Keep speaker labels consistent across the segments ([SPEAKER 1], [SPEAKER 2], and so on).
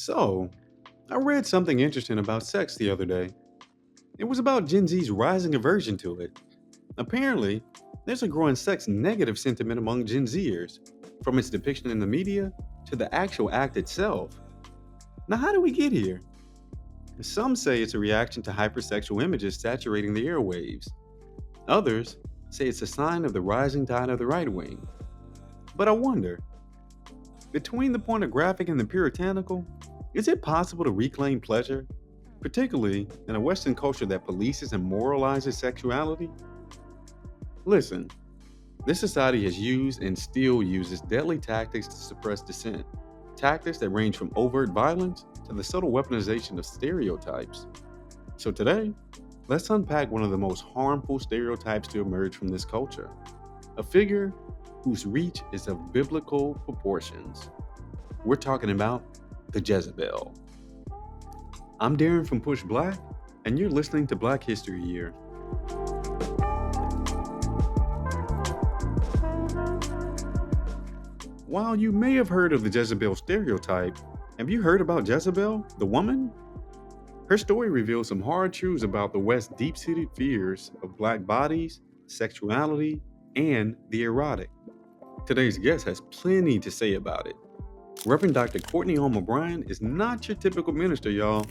[SPEAKER 1] So, I read something interesting about sex the other day. It was about Gen Z's rising aversion to it. Apparently, there's a growing sex negative sentiment among Gen Zers, from its depiction in the media to the actual act itself. Now, how do we get here? Some say it's a reaction to hypersexual images saturating the airwaves. Others say it's a sign of the rising tide of the right wing. But I wonder, between the pornographic and the puritanical, is it possible to reclaim pleasure, particularly in a Western culture that polices and moralizes sexuality? Listen, this society has used and still uses deadly tactics to suppress dissent, tactics that range from overt violence to the subtle weaponization of stereotypes. So today, let's unpack one of the most harmful stereotypes to emerge from this culture, a figure whose reach is of biblical proportions. We're talking about the Jezebel. I'm Darren from PushBlack, and you're listening to Black History Year. While you may have heard of the Jezebel stereotype, have you heard about Jezebel, the woman? Her story reveals some hard truths about the West's deep-seated fears of Black bodies, sexuality, and the erotic. Today's guest has plenty to say about it. Reverend Dr. Courtney Alma Bryant is not your typical minister, y'all.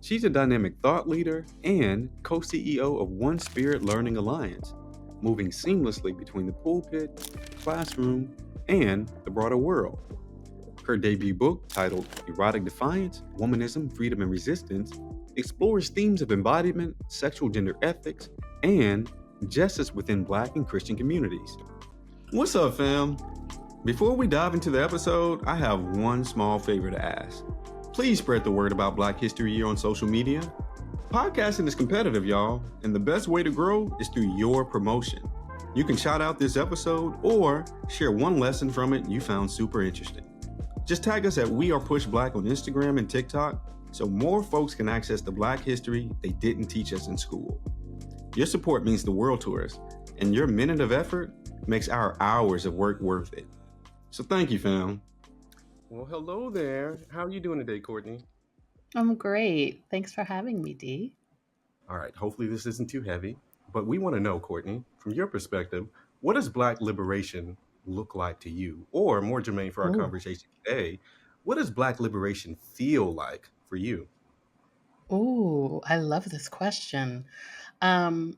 [SPEAKER 1] She's a dynamic thought leader and co-CEO of One Spirit Learning Alliance, moving seamlessly between the pulpit, classroom, and the broader world. Her debut book, titled Erotic Defiance, Womanism, Freedom, and Resistance, explores themes of embodiment, sexual gender ethics, and justice within Black and Christian communities. What's up, fam? Before we dive into the episode, I have one small favor to ask. Please spread the word about Black History Year on social media. Podcasting is competitive, y'all, and the best way to grow is through your promotion. You can shout out this episode or share one lesson from it you found super interesting. Just tag us at We Are PushBlack on Instagram and TikTok so more folks can access the Black history they didn't teach us in school. Your support means the world to us, and your minute of effort makes our hours of work worth it. So thank you, fam. Well, hello there. How are you doing today, Courtney?
[SPEAKER 2] I'm great. Thanks for having me, Dee.
[SPEAKER 1] All right, hopefully this isn't too heavy, but we want to know, Courtney, from your perspective, what does Black liberation look like to you? Or more germane for our
[SPEAKER 2] Oh,
[SPEAKER 1] conversation today, what does Black liberation feel like for you?
[SPEAKER 2] oh, I love this question. Um,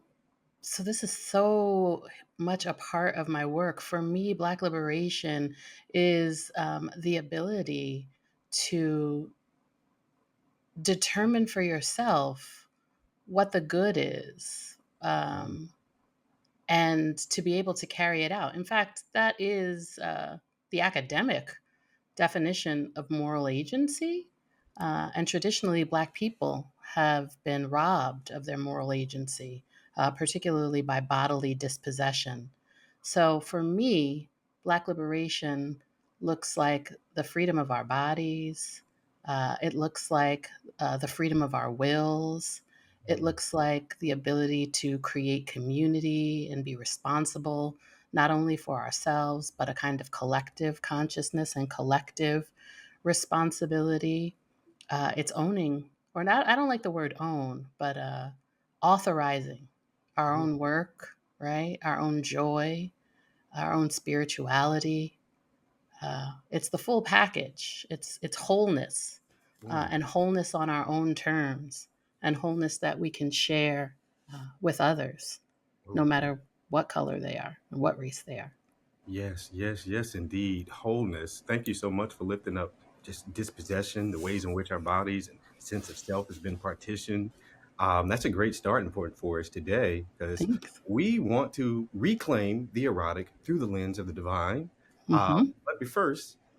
[SPEAKER 2] so this is so much a part of my work. For me, Black liberation is the ability to determine for yourself what the good is, and to be able to carry it out. In fact, that is the academic definition of moral agency. And traditionally, Black people have been robbed of their moral agency, particularly by bodily dispossession. So for me, Black liberation looks like the freedom of our bodies, it looks like the freedom of our wills. It looks like the ability to create community and be responsible not only for ourselves, but a kind of collective consciousness and collective responsibility. It's owning, or not, I don't like the word own, but authorizing our
[SPEAKER 1] Mm,
[SPEAKER 2] own work, right? Our own joy, our own spirituality. It's the full package. It's wholeness,
[SPEAKER 1] mm,
[SPEAKER 2] and wholeness on our own terms, and wholeness that we can share with others, no
[SPEAKER 1] ooh.
[SPEAKER 2] matter what color they are and what race they are.
[SPEAKER 1] Yes, yes, yes, indeed. Wholeness. Thank you so much for lifting up just dispossession, the ways in which our bodies and sense of self has been partitioned. That's a great starting point for us today because
[SPEAKER 2] Thanks.
[SPEAKER 1] we want to reclaim the erotic through the lens of the divine.
[SPEAKER 2] Hmm.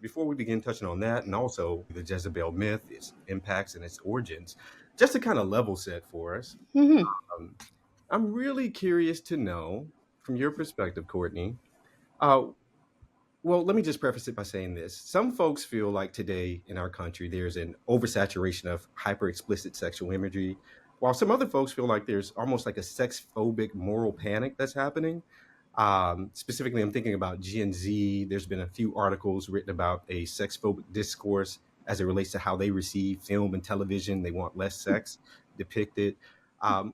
[SPEAKER 1] Before we begin touching on that and also the Jezebel myth, its impacts and its origins, just to kind of level set for us,
[SPEAKER 2] Hmm.
[SPEAKER 1] um, I'm really curious to know from your perspective, Courtney. Uh, well, let me just preface it by saying this. Some folks feel like today in our country there's an oversaturation of hyper explicit sexual imagery, while some other folks feel like there's almost like a sex phobic moral panic that's happening. Specifically, I'm thinking about Gen Z. There's been a few articles written about a sex phobic discourse
[SPEAKER 3] as it relates to how they receive film and television. They want less sex depicted.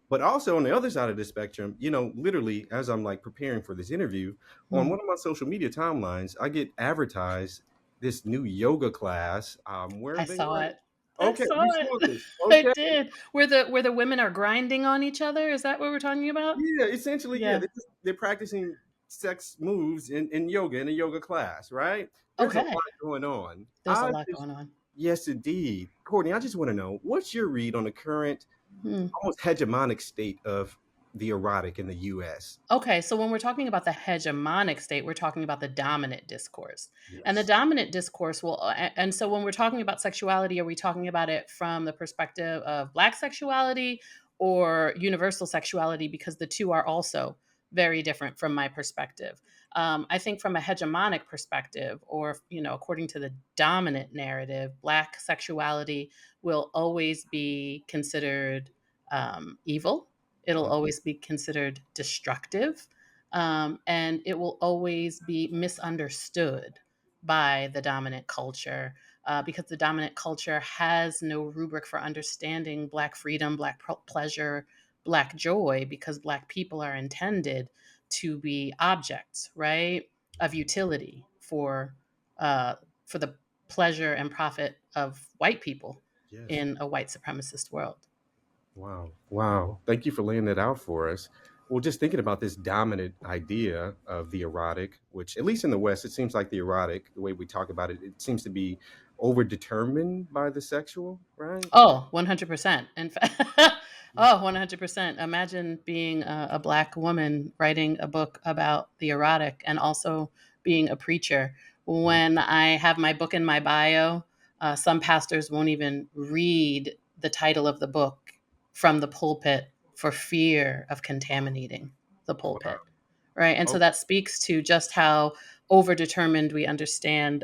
[SPEAKER 3] But also on the other side of the spectrum, literally as I'm like preparing for this interview, on
[SPEAKER 2] Mm.
[SPEAKER 3] one of my social media timelines, I get advertised this new yoga class where
[SPEAKER 2] I
[SPEAKER 3] they
[SPEAKER 2] saw
[SPEAKER 3] are.
[SPEAKER 2] it. I
[SPEAKER 3] Okay,
[SPEAKER 2] saw
[SPEAKER 3] you saw
[SPEAKER 2] it.
[SPEAKER 3] this.
[SPEAKER 2] I
[SPEAKER 3] Okay.
[SPEAKER 2] did. Where the women are grinding on each other? Is that what we're talking about?
[SPEAKER 3] Yeah, essentially, yeah.
[SPEAKER 2] Yeah.
[SPEAKER 3] They're practicing sex moves in yoga in a yoga class, right? There's a lot
[SPEAKER 2] Okay.
[SPEAKER 3] going on.
[SPEAKER 2] There's a lot going on.
[SPEAKER 3] Yes, indeed. Courtney, I just want to know what's your read on the current
[SPEAKER 2] Hmm.
[SPEAKER 3] almost hegemonic state of the erotic in the US?
[SPEAKER 2] Okay, so when we're talking about the hegemonic state, we're talking about the dominant discourse. And the
[SPEAKER 3] Yes.
[SPEAKER 2] dominant discourse and so when we're talking about sexuality, are we talking about it from the perspective of Black sexuality or universal sexuality? Because the two are also very different from my perspective. I think from a hegemonic perspective, or, according to the dominant narrative, Black sexuality will always be considered evil. It'll
[SPEAKER 3] Mm,
[SPEAKER 2] always be considered destructive, and it will always be misunderstood by the dominant culture, because the dominant culture has no rubric for understanding Black freedom, Black pleasure, Black joy, because Black people are intended to be objects, right, of utility for the pleasure and profit of white people
[SPEAKER 3] yes.
[SPEAKER 2] in a white supremacist world.
[SPEAKER 3] Wow. Wow. Thank you for laying that out for us. Well, just thinking about this dominant idea of the erotic, which at least in the West, it seems like the erotic, the way we talk about it, it seems to be overdetermined by the sexual, right?
[SPEAKER 2] Oh, 100%. In fact, oh, 100%. Imagine being a Black woman writing a book about the erotic and also being a preacher.
[SPEAKER 3] Mm,
[SPEAKER 2] When I have my book in my bio, some pastors won't even read the title of the book from the pulpit for fear of contaminating the
[SPEAKER 3] wow.
[SPEAKER 2] pulpit. Right. And so
[SPEAKER 3] Oh,
[SPEAKER 2] that speaks to just how overdetermined we understand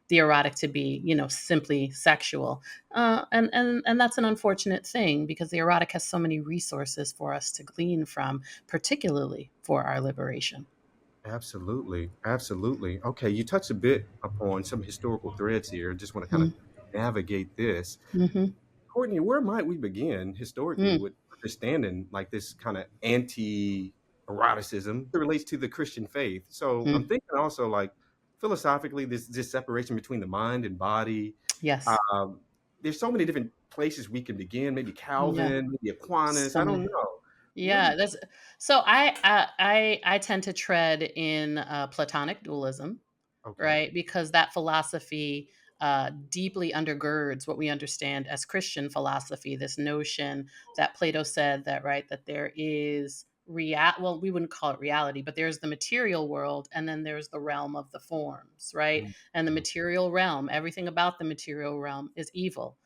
[SPEAKER 2] the erotic to be, simply sexual. And that's an unfortunate thing because the erotic has so many resources for us to glean from, particularly for our liberation.
[SPEAKER 3] absolutely. Absolutely. Okay. You touched a bit upon some historical threads here. Just want to kind of
[SPEAKER 2] Mm,
[SPEAKER 3] navigate this.
[SPEAKER 2] mhm,
[SPEAKER 3] Courtney, where might we begin historically
[SPEAKER 2] mm,
[SPEAKER 3] with understanding like this kind of anti eroticism that relates to the Christian faith? So I'm
[SPEAKER 2] mm.
[SPEAKER 3] thinking also like philosophically, this separation between the mind and body.
[SPEAKER 2] Yes.
[SPEAKER 3] Um, there's so many different places we can begin. Maybe
[SPEAKER 2] Yeah.
[SPEAKER 3] Calvin, maybe Aquinas.
[SPEAKER 2] So
[SPEAKER 3] I don't
[SPEAKER 2] many.
[SPEAKER 3] know. Where do
[SPEAKER 2] Yeah. That's so. I tend to tread in Platonic dualism,
[SPEAKER 3] okay?
[SPEAKER 2] right? Because that philosophy deeply undergirds what we understand as Christian philosophy. This notion that Plato said that, right, that there is well, we wouldn't call it reality, but there's the material world, and then there's the realm of the forms, right?
[SPEAKER 3] Mm,
[SPEAKER 2] And the
[SPEAKER 3] mm,
[SPEAKER 2] material realm, everything about the material realm is evil.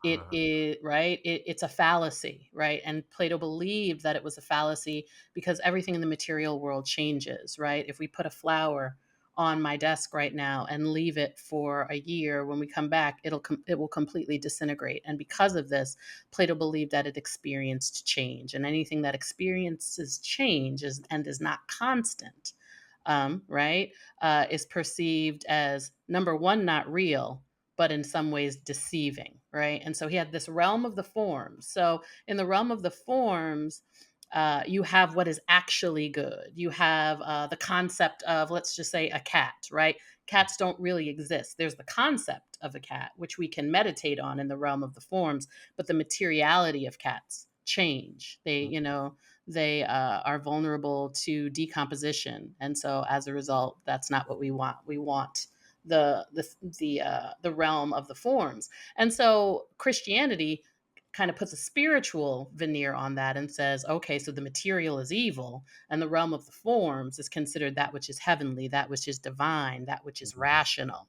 [SPEAKER 2] It
[SPEAKER 3] ah,
[SPEAKER 2] is right. It's a fallacy, right? And Plato believed that it was a fallacy because everything in the material world changes, right? If we put a flower on my desk right now and leave it for a year, when we come back it will completely disintegrate. And because of this, Plato believed that it experienced change, and anything that experiences change and is not constant, right, is perceived as, number one, not real, but in some ways deceiving, right? And so he had this realm of the forms. So in the realm of the forms, you have what is actually good. You have the concept of, let's just say, a cat, right? Cats don't really exist. There's the concept of a cat, which we can meditate on in the realm of the forms, but the materiality of cats change. They are vulnerable to decomposition, and so as a result, that's not what we want. We want the realm of the forms. And so Christianity kind of puts a spiritual veneer on that and says, okay, so the material is evil, and the realm of the forms is considered that which is heavenly, that which is divine, that which is
[SPEAKER 3] mm,
[SPEAKER 2] rational.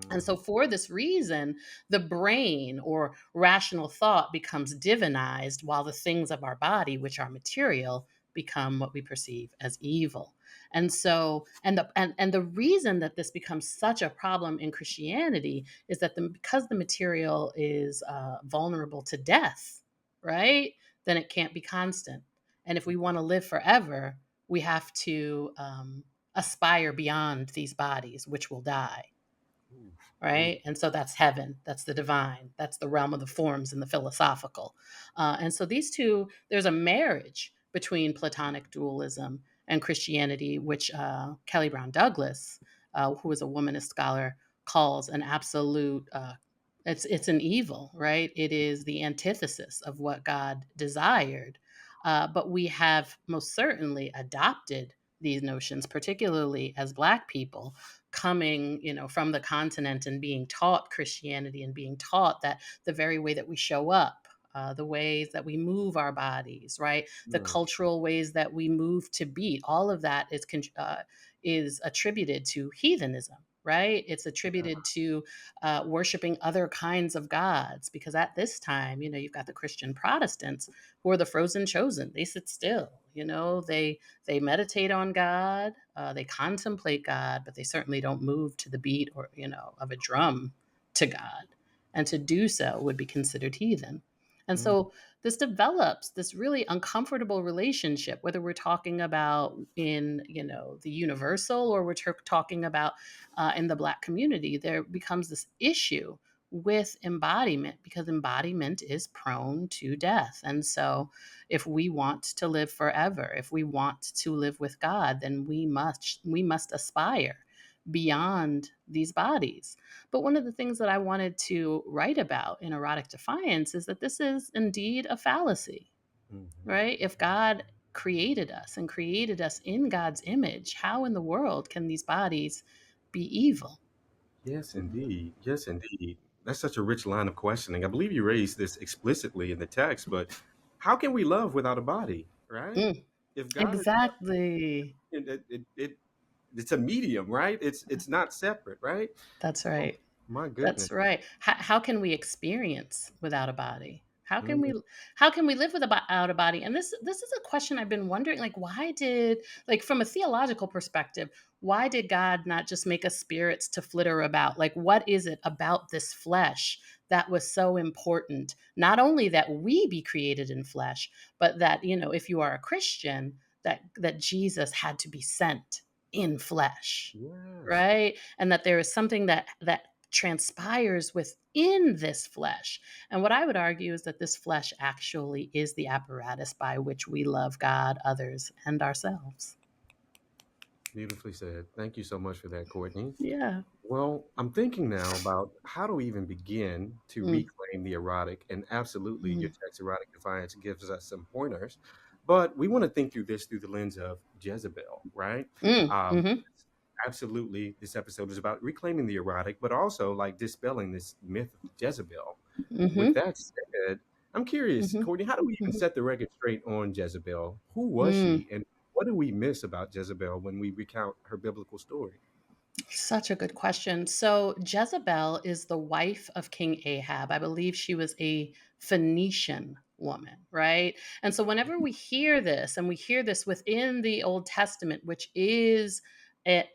[SPEAKER 2] And
[SPEAKER 3] mm,
[SPEAKER 2] so, for this reason, the brain or rational thought becomes divinized, while the things of our body, which are material, become what we perceive as evil. And so, and the reason that this becomes such a problem in Christianity is that because the material is vulnerable to death, right? Then it can't be constant. And if we want to live forever, we have to aspire beyond these bodies, which will die.
[SPEAKER 3] Ooh.
[SPEAKER 2] right? And so that's heaven, that's the divine, that's the realm of the forms and the philosophical. And so these two, there's a marriage between Platonic dualism and Christianity, which Kelly Brown Douglas, who is a womanist scholar, calls an absolute. It's an evil, right? It is the antithesis of what God desired. But we have most certainly adopted these notions, particularly as Black people, coming, from the continent and being taught Christianity and being taught that the very way that we show up, the ways that we move our bodies, right, the
[SPEAKER 3] Yeah.
[SPEAKER 2] cultural ways that we move to beat, all of that is attributed to heathenism. Right, it's attributed to worshiping other kinds of gods, because at this time, you've got the Christian Protestants who are the frozen chosen. They sit still, they meditate on God, they contemplate God, but they certainly don't move to the beat or of a drum to God. And to do so would be considered heathen. And
[SPEAKER 3] Mm.
[SPEAKER 2] so this develops this really uncomfortable relationship, whether we're talking about in the universal, or we're talking about in the Black community. There becomes this issue with embodiment, because embodiment is prone to death. And so if we want to live forever, if we want to live with God, then we must aspire beyond these bodies. But one of the things that I wanted to write about in Erotic Defiance is that this is indeed a fallacy,
[SPEAKER 3] Mhm.
[SPEAKER 2] right? If God created us and created us in God's image, how in the world can these bodies be evil?
[SPEAKER 3] Yes, indeed. Yes, indeed. That's such a rich line of questioning. I believe you raised this explicitly in the text, but how can we love without a body, right?
[SPEAKER 2] Mm,
[SPEAKER 3] If God is love,
[SPEAKER 2] exactly.
[SPEAKER 3] it's a medium, right? It's not separate, right?
[SPEAKER 2] That's
[SPEAKER 3] Oh,
[SPEAKER 2] right.
[SPEAKER 3] my goodness.
[SPEAKER 2] That's right. How can we experience without a body? How can
[SPEAKER 3] Mm,
[SPEAKER 2] we how can we live without a body? And this is a question I've been wondering, like, why did, like, from a theological perspective, why did God not just make us spirits to flitter about? Like, what is it about this flesh that was so important? Not only that we be created in flesh, but that, if you are a Christian, that Jesus had to be sent in flesh,
[SPEAKER 3] yes.
[SPEAKER 2] right? And that there is something that transpires within this flesh. And what I would argue is that this flesh actually is the apparatus by which we love God, others, and ourselves.
[SPEAKER 3] Beautifully said. Thank you so much for that, Courtney.
[SPEAKER 2] Yeah.
[SPEAKER 3] Well, I'm thinking now about how do we even begin to
[SPEAKER 2] Mm,
[SPEAKER 3] reclaim the erotic, and absolutely your
[SPEAKER 2] mm,
[SPEAKER 3] text, Erotic Defiance, gives us some pointers. But we want to think through this through the lens of Jezebel, right?
[SPEAKER 2] mm,
[SPEAKER 3] Um,
[SPEAKER 2] mhm,
[SPEAKER 3] Absolutely, this episode is about reclaiming the erotic, but also like dispelling this myth of Jezebel. With
[SPEAKER 2] mhm,
[SPEAKER 3] that said, I'm curious,
[SPEAKER 2] mhm,
[SPEAKER 3] Courtney, how do we even
[SPEAKER 2] mhm,
[SPEAKER 3] set the record straight on Jezebel? Who was
[SPEAKER 2] mm.
[SPEAKER 3] she, and what do we miss about Jezebel when we recount her biblical story?
[SPEAKER 2] Such a good question. So Jezebel is the wife of King Ahab. I believe she was a Phoenician woman, right? And so whenever we hear this, and we hear this within the Old Testament, which is a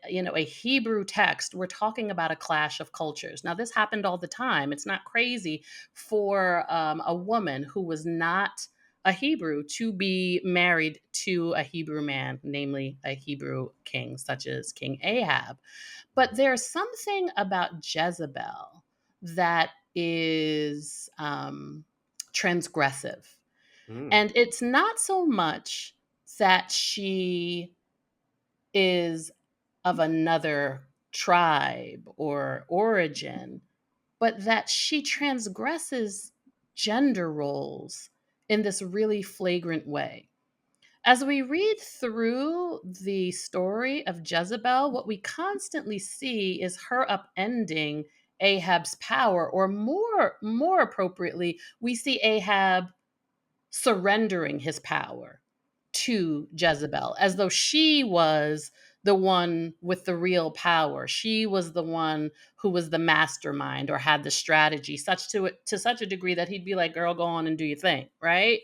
[SPEAKER 2] Hebrew text, we're talking about a clash of cultures. Now, this happened all the time. It's not crazy for a woman who was not a Hebrew to be married to a Hebrew man, namely a Hebrew king, such as King Ahab. But there's something about Jezebel that is transgressive.
[SPEAKER 3] Mm,
[SPEAKER 2] And it's not so much that she is of another tribe or origin, but that she transgresses gender roles in this really flagrant way. As we read through the story of Jezebel, what we constantly see is her upending Ahab's power, or more appropriately, we see Ahab surrendering his power to Jezebel, as though she was the one with the real power. She was the one who was the mastermind or had the strategy, to such a degree that he'd be like, "Girl, go on and do your thing," right?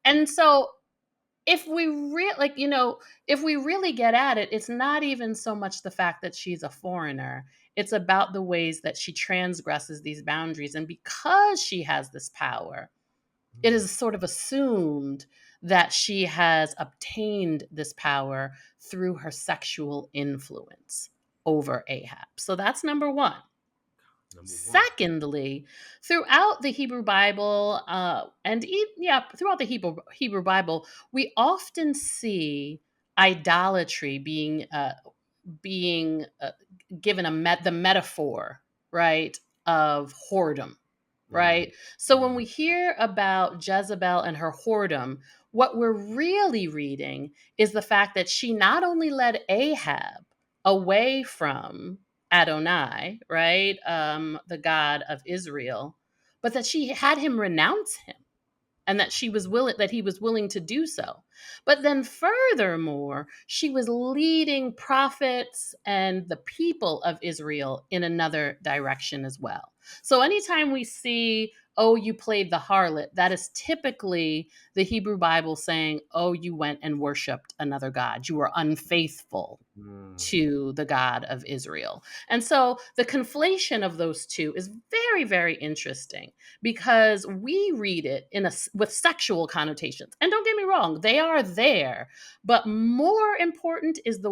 [SPEAKER 2] And so if we if we really get at it, it's not even so much the fact that she's a foreigner. It's about the ways that she transgresses these boundaries. And because she has this power, it
[SPEAKER 3] mm.
[SPEAKER 2] is sort of assumed that she has obtained this power through her sexual influence over Ahab. So that's number one.
[SPEAKER 3] Number one.
[SPEAKER 2] Secondly, throughout the Hebrew Bible, throughout the Hebrew Bible, we often see idolatry being given the metaphor, right, of whoredom,
[SPEAKER 3] Mm,
[SPEAKER 2] right? So when
[SPEAKER 3] mm,
[SPEAKER 2] we hear about Jezebel and her whoredom, what we're really reading is the fact that she not only led Ahab away from Adonai, right, the God of Israel, but that she had him renounce him, and that he was willing to do so. But then furthermore, she was leading prophets and the people of Israel in another direction as well. So anytime we see, oh, you played the harlot, that is typically the Hebrew Bible saying, oh, you went and worshiped another god, you were unfaithful
[SPEAKER 3] mm,
[SPEAKER 2] to the God of Israel. And so the conflation of those two is very, very interesting because we read it with sexual connotations. And don't get me wrong, they are there, but more important is the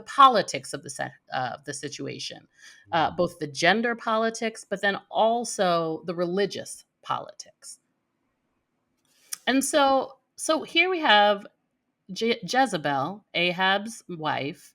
[SPEAKER 2] politics of the situation,
[SPEAKER 3] mm.
[SPEAKER 2] both the gender politics, but then also the religious politics. And so here we have Jezebel, Ahab's wife,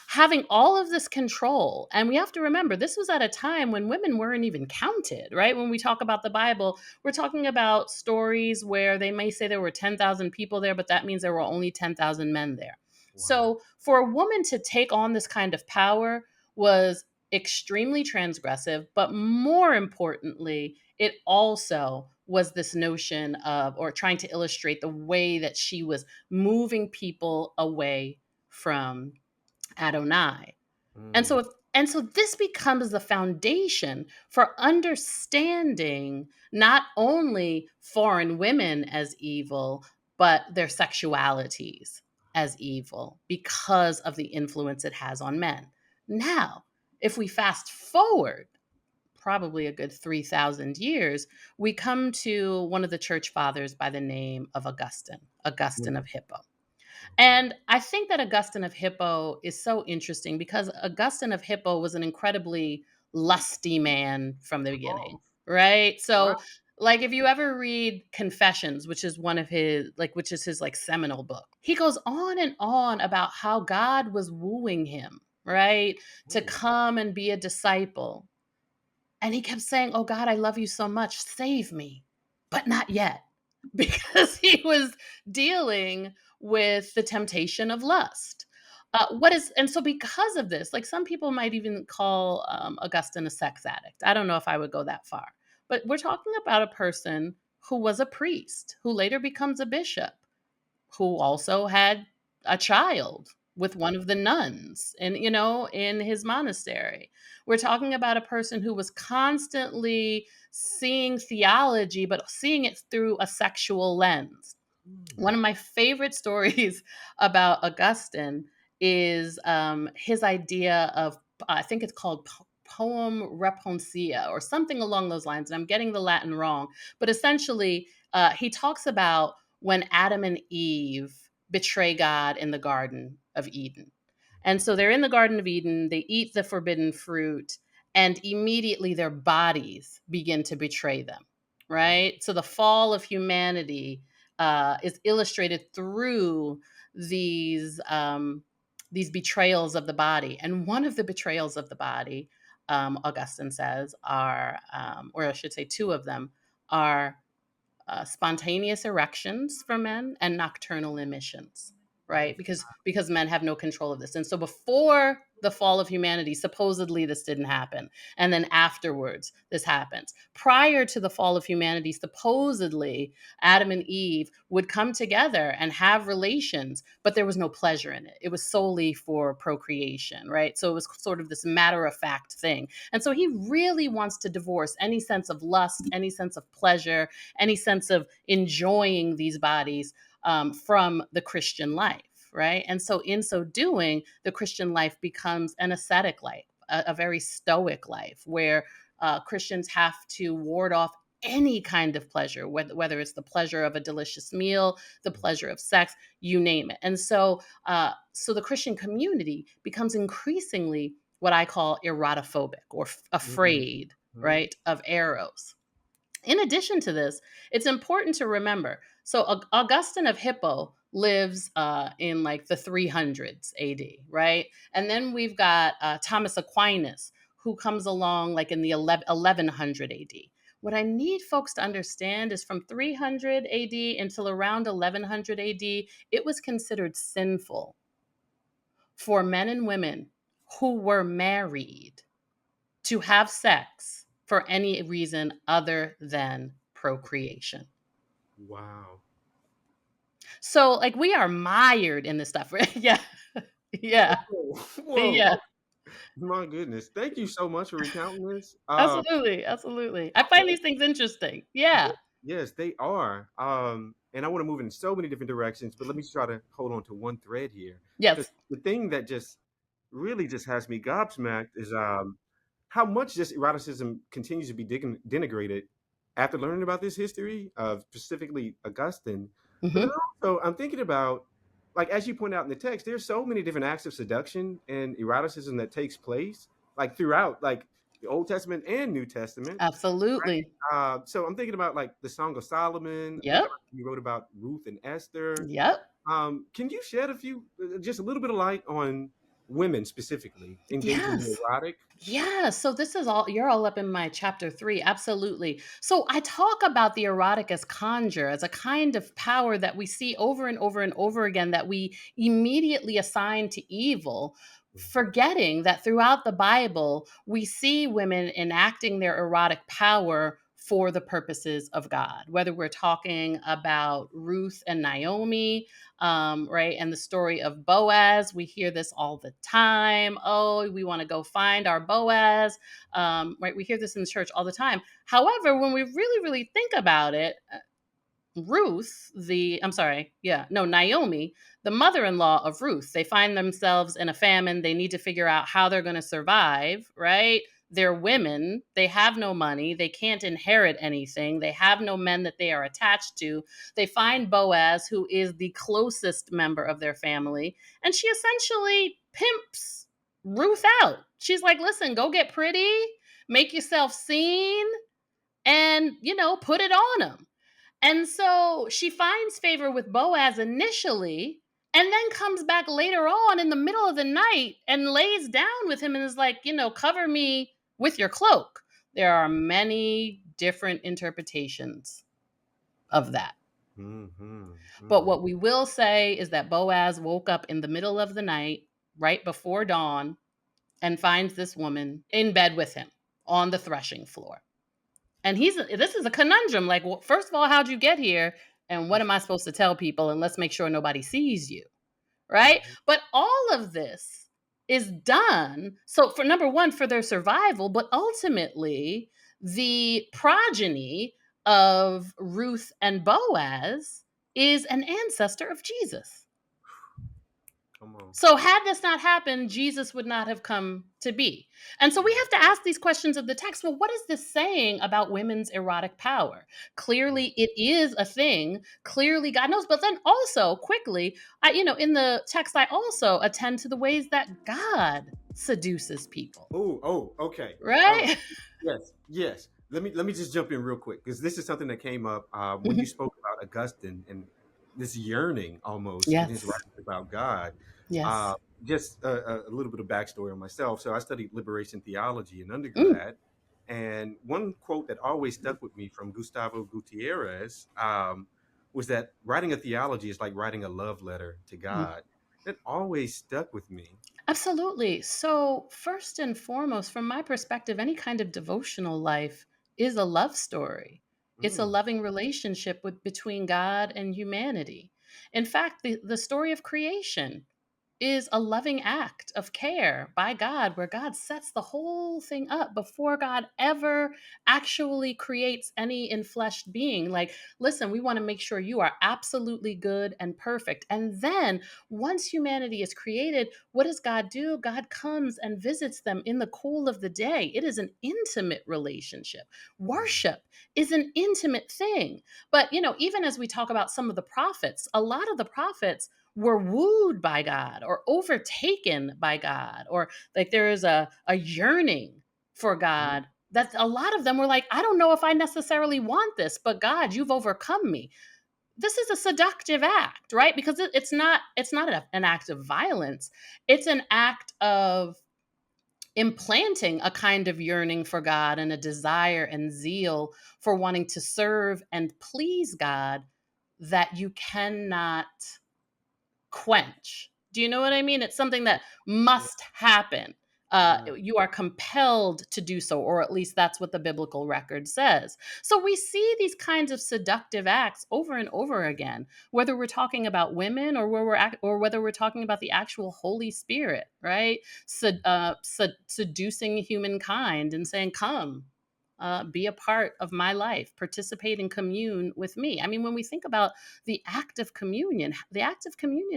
[SPEAKER 2] having all of this control. And we have to remember, this was at a time when women weren't even counted, right? When we talk about the Bible, we're talking about stories where they may say there were 10,000 people there, but that means there were only 10,000 men there.
[SPEAKER 3] Wow.
[SPEAKER 2] So for a woman to take on this kind of power was extremely transgressive, but more importantly, it also was this notion of, or trying to illustrate the way that she was moving people away from Adonai. And
[SPEAKER 3] Mm,
[SPEAKER 2] so if, and so this becomes the foundation for understanding not only foreign women as evil, but their sexualities as evil because of the influence it has on men. Now, if we fast forward probably a good 3,000 years, we come to one of the church fathers by the name of Augustine,
[SPEAKER 3] mm,
[SPEAKER 2] Augustine of Hippo.
[SPEAKER 3] okay.
[SPEAKER 2] And I think that Augustine of Hippo is so interesting because Augustine of Hippo was an incredibly lusty man from the beginning,
[SPEAKER 3] Oh,
[SPEAKER 2] right?
[SPEAKER 3] wow.
[SPEAKER 2] So, like, if you ever read Confessions, which is his like seminal book, he goes on about how God was wooing him, right, to
[SPEAKER 3] Mm,
[SPEAKER 2] come and be a disciple. And he kept saying, "Oh God, I love you so much. Save me." But not yet. Because he was dealing with the temptation of lust. And so because of this, like some people might even call Augustine a sex addict. I don't know if I would go that far, but we're talking about a person who was a priest, who later becomes a bishop, who also had a child with one of the nuns in his monastery. We're talking about a person who was constantly seeing theology but seeing it through a sexual lens.
[SPEAKER 3] mm,
[SPEAKER 2] One of my favorite stories about Augustine is his idea of, I think it's called poem responsia or something along those lines. And I'm getting the Latin wrong, but essentially, he talks about when Adam and Eve betray God in the Garden of Eden. And so they're in the Garden of Eden, they eat the forbidden fruit, and immediately their bodies begin to betray them,
[SPEAKER 3] wow.
[SPEAKER 2] right? So the fall of humanity is illustrated through these these betrayals of the body. And one of the betrayals of the body, Augustine says, or I should say, two of them are spontaneous erections for men and nocturnal emissions,
[SPEAKER 3] Oh,
[SPEAKER 2] right? Because men have no control of this. And so before the fall of humanity, supposedly this didn't happen. And then afterwards, this happens. Prior to the fall of humanity, supposedly Adam and Eve would come together and have relations, but there was no pleasure in it. It was solely for procreation, right? So it was sort of this matter of fact thing. And so he really wants to divorce any sense of lust, any sense of pleasure, any sense of enjoying these bodies from the Christian life, right? And so, in so doing, the Christian life becomes an ascetic life, a very stoic life, where Christians have to ward off any kind of pleasure, whether it's the pleasure of a delicious meal, the pleasure of sex, you name it. And so, so the Christian community becomes increasingly what I call erotophobic or
[SPEAKER 3] Mm,
[SPEAKER 2] afraid,
[SPEAKER 3] mm,
[SPEAKER 2] right, of eros. In addition to this, it's important to remember. So Augustine of Hippo lives in like the 300s AD, right? And then we've got Thomas Aquinas, who comes along like in the 1100 AD. What I need folks to understand is from 300 AD until around 1100 AD, it was considered sinful for men and women who were married to have sex for any reason other than procreation.
[SPEAKER 3] wow.
[SPEAKER 2] So, like, we are mired in this stuff, right? Yeah. Yeah.
[SPEAKER 3] Whoa. Whoa.
[SPEAKER 2] Yeah.
[SPEAKER 3] My goodness. Thank you so much for recounting this.
[SPEAKER 2] Absolutely. Absolutely. I find these things interesting.
[SPEAKER 3] Ye
[SPEAKER 2] Yeah.
[SPEAKER 3] yes, they are, and I wanna move in so many different directions, but let me try to hold on to one thread here, because
[SPEAKER 2] Yes.
[SPEAKER 3] the thing that just really just has me gobsmacked is, how much this eroticism continues to be denigrated after learning about this history of specifically Augustine, but then
[SPEAKER 2] Hmm.
[SPEAKER 3] also I'm thinking about, like, as you point out in the text, there's so many different acts of seduction and eroticism that takes place, like, throughout, like, the Old Testament and New Testament.
[SPEAKER 2] Absolutely.
[SPEAKER 3] So I'm thinking about like the Song of Solomon. I'm thinking
[SPEAKER 2] Yep.
[SPEAKER 3] about you wrote about Ruth and Esther.
[SPEAKER 2] Yep.
[SPEAKER 3] Can you shed just a little bit of light on women specifically engaging in the
[SPEAKER 2] Yes.
[SPEAKER 3] erotic?
[SPEAKER 2] Yeah, so this is all you're all up in my chapter 3, absolutely. So I talk about the erotic as conjure, as a kind of power that we see over and over and over again that we immediately assign to evil, forgetting that throughout the Bible we see women enacting their erotic power for the purposes of God. Whether we're talking about Ruth and Naomi, right? And the story of Boaz, we hear this all the time. Oh, we want to go find our Boaz, right? We hear this in the church all the time. However, when we really, really think about it, Ruth, I'm sorry, yeah, no, Naomi, the mother in law of Ruth, they find themselves in a famine. They need to figure out how they're going to survive, right? They're women. They have no money. They can't inherit anything. They have no men that they are attached to. They find Boaz, who is the closest member of their family, and she essentially pimps Ruth out. She's like, listen, go get pretty, make yourself seen, and, put it on him. And so she finds favor with Boaz initially, and then comes back later on in the middle of the night and lays down with him and is like, cover me with your cloak. There are many different interpretations of that.
[SPEAKER 3] Mhm,
[SPEAKER 2] But
[SPEAKER 3] mhm.
[SPEAKER 2] what we will say is that Boaz woke up in the middle of the night, right before dawn, and finds this woman in bed with him on the threshing floor. And this is a conundrum. Like, well, first of all, how'd you get here? And what am I supposed to tell people? And let's make sure nobody sees you. Right.
[SPEAKER 3] Mhm.
[SPEAKER 2] But all of this is done. So, for number one, for their survival, but ultimately, the progeny of Ruth and Boaz is an ancestor of Jesus.
[SPEAKER 3] Come on.
[SPEAKER 2] So, had this not happened, Jesus would not have come to be. And so, we
[SPEAKER 3] Right.
[SPEAKER 2] have to ask these questions of the text. Well, what is this saying about women's erotic power?
[SPEAKER 3] Mm,
[SPEAKER 2] Clearly, it is a thing. Clearly, God knows. But then also, quickly, in the text, I also attend to the ways that God seduces people,
[SPEAKER 3] okay. All right.
[SPEAKER 2] right?
[SPEAKER 3] Yes, yes. Let me just jump in real quick because this is something that came up when you
[SPEAKER 2] Mhm.
[SPEAKER 3] spoke about Augustine and this yearning almost in his
[SPEAKER 2] Yes.
[SPEAKER 3] writings about God. Uh,
[SPEAKER 2] Yes.
[SPEAKER 3] just a little bit of backstory on myself. So I studied liberation theology in
[SPEAKER 2] Mm,
[SPEAKER 3] undergrad, and one quote that always stuck with me from Gustavo Gutierrez was that writing a theology is like writing a love letter to
[SPEAKER 2] mm.
[SPEAKER 3] God. That always stuck with me.
[SPEAKER 2] Absolutely. So, first and foremost, from my perspective, any kind of devotional life is a love story. It's a
[SPEAKER 3] Mm,
[SPEAKER 2] loving relationship between God and humanity. In fact, the story of creation is a loving act of care by God, where God sets the whole thing up before God ever actually creates any enfleshed being. Like, listen, we want to make sure you are absolutely good and perfect. And then once humanity is created, what does God do? God comes and visits them in the cool of the day. It is an intimate relationship.
[SPEAKER 3] mm,
[SPEAKER 2] Worship is an intimate thing. But, even as we talk about some of the prophets, a lot of the prophets were wooed by God or overtaken by God, or like there is a yearning for
[SPEAKER 3] Mm,
[SPEAKER 2] God. That a lot of them were like, I don't know if I necessarily want this, but God, you've overcome me. This is a seductive act, right? Because it's not an act of violence. It's an act of implanting a kind of yearning for God and a desire and zeal for wanting to serve and please God that you cannot quench. Do you know what I mean? It's something that
[SPEAKER 3] yeah,
[SPEAKER 2] must happen.
[SPEAKER 3] yeah.
[SPEAKER 2] You are compelled to do so, or at least that's what the biblical record says. So we see these kinds of seductive acts over and over again, whether we're talking about women or or whether we're talking about the actual Holy Spirit, right? Seducing humankind and saying, "Come, be a part of my life, participate and commune with me." I mean, when we think about the act of communion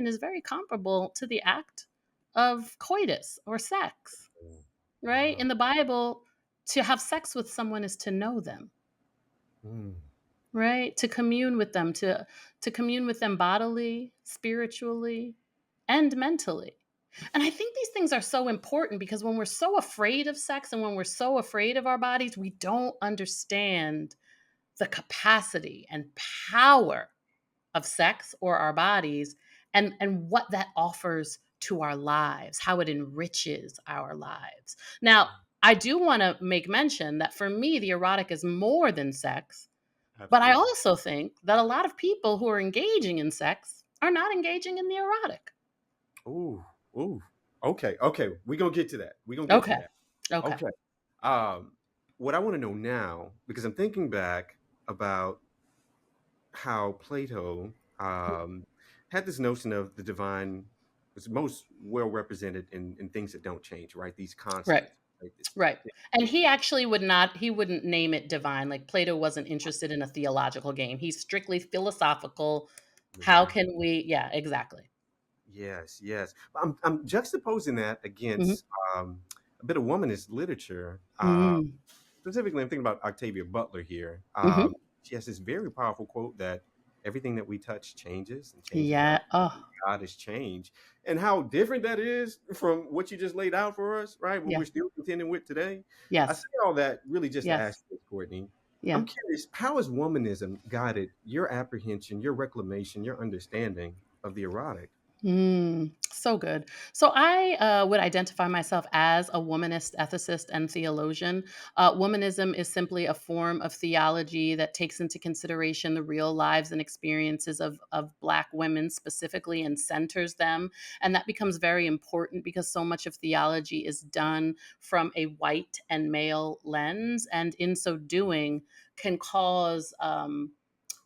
[SPEAKER 2] is very comparable to the act of coitus or sex,
[SPEAKER 3] Mm,
[SPEAKER 2] right?
[SPEAKER 3] wow.
[SPEAKER 2] In the Bible, to have sex with someone is to know them,
[SPEAKER 3] Mm,
[SPEAKER 2] right? To commune with them, to commune with them bodily, spiritually, and mentally. And I think these things are so important because when we're so afraid of sex and when we're so afraid of our bodies, we don't understand the capacity and power of sex or our bodies, and what that offers to our lives, how it enriches our lives. Now, I do want to make mention that for me the erotic is more than sex, but I
[SPEAKER 3] absolutely.
[SPEAKER 2] also think that a lot of people who are engaging in sex are not engaging in the erotic.
[SPEAKER 3] Ooh, ooh. Okay, okay. We're gonna get to that. We're gonna get to
[SPEAKER 2] Okay.
[SPEAKER 3] that.
[SPEAKER 2] Okay.
[SPEAKER 3] Okay. Um, what I want to know now, because I'm thinking back about how Plato had this notion of the divine was most well represented in things that don't change, right? These
[SPEAKER 2] Right.
[SPEAKER 3] constants, right? This,
[SPEAKER 2] Right. And he actually he wouldn't name it divine. Like Plato wasn't interested in a theological game. He's strictly philosophical. How
[SPEAKER 3] yeah.
[SPEAKER 2] can we, yeah, exactly.
[SPEAKER 3] Yes, yes. I'm juxtaposing that
[SPEAKER 2] Mhm.
[SPEAKER 3] against a bit of womanist literature.
[SPEAKER 2] Mm.
[SPEAKER 3] Specifically, I'm thinking about Octavia Butler here.
[SPEAKER 2] Mhm.
[SPEAKER 3] She has this very powerful quote that everything that we touch changes and changes
[SPEAKER 2] Yeah.
[SPEAKER 3] not.
[SPEAKER 2] Oh,
[SPEAKER 3] God is change, and how different that is from what you just laid out for us, right? What
[SPEAKER 2] yeah.
[SPEAKER 3] we're still contending with today. I say
[SPEAKER 2] Yes.
[SPEAKER 3] all that really just to ask
[SPEAKER 2] Yes.
[SPEAKER 3] you, Courtney.
[SPEAKER 2] Yeah.
[SPEAKER 3] I'm curious, how has womanism guided your apprehension, your reclamation, your understanding of the erotic?
[SPEAKER 2] So good. So I would identify myself as a womanist ethicist and theologian. Womanism is simply a form of theology that takes into consideration the real lives and experiences of Black women specifically and centers them. And that becomes very important because so much of theology is done from a white and male lens. And in so doing, can cause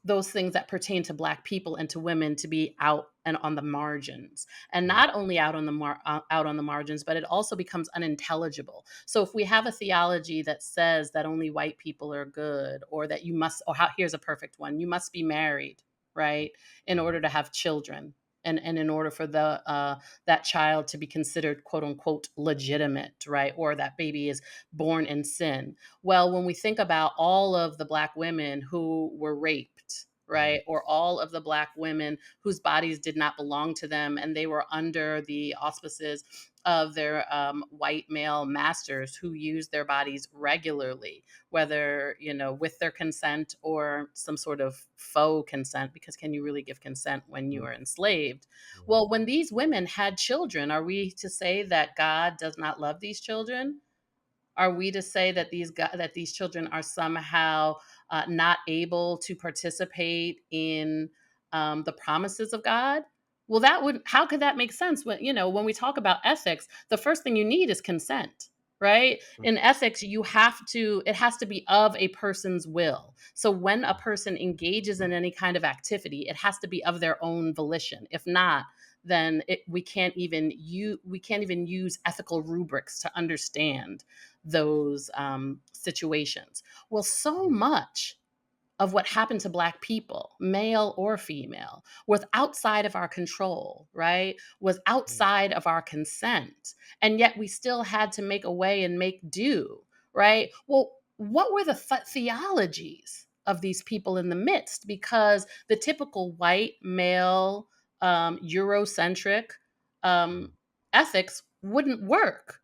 [SPEAKER 2] those things that pertain to Black people and to women to be out and on the margins, and
[SPEAKER 3] Mm,
[SPEAKER 2] not only out on the margins, but it also becomes unintelligible. So if we have a theology that says that only white people are good, or that you must, or how, here's a perfect one, you must be married, right, in
[SPEAKER 3] mm,
[SPEAKER 2] order to have children, and in order for the that child to be considered quote unquote legitimate, right, or that baby is born in sin. Well, when we think about all of the Black women who were raped,
[SPEAKER 3] mm,
[SPEAKER 2] right, or all of the Black women whose bodies did not belong to them and they were under the auspices of their white male masters who used their bodies regularly, whether, with their consent or some sort of faux consent, because can you really give consent when you
[SPEAKER 3] mm,
[SPEAKER 2] are enslaved?
[SPEAKER 3] yeah,
[SPEAKER 2] Well, when these women had children, are we to say that God does not love these children? Are we to say that that these children are somehow not able to participate in the promises of God? Well, that would how could that make sense when when we talk about ethics, the first thing you need is consent, right?
[SPEAKER 3] mm,
[SPEAKER 2] In ethics, it has to be of a person's will. So when a person engages in any kind of activity, it has to be of their own volition. If not, then we can't even use ethical rubrics to understand those situations. Well, so
[SPEAKER 3] mm,
[SPEAKER 2] much of what happened to Black people, male or female, was outside of our control, right? Was
[SPEAKER 3] mm,
[SPEAKER 2] outside of our consent. And yet we still had to make a way and make do, right? Well, what were the theologies of these people in the midst? Because the typical white male Eurocentric ethics wouldn't work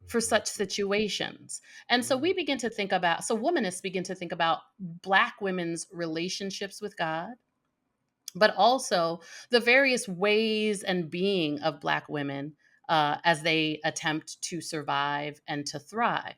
[SPEAKER 2] for
[SPEAKER 3] Mhm.
[SPEAKER 2] such situations. And so we begin to think about, so womanists begin to think about Black women's relationships with God, but also the various ways and being of Black women as they attempt to survive and to thrive.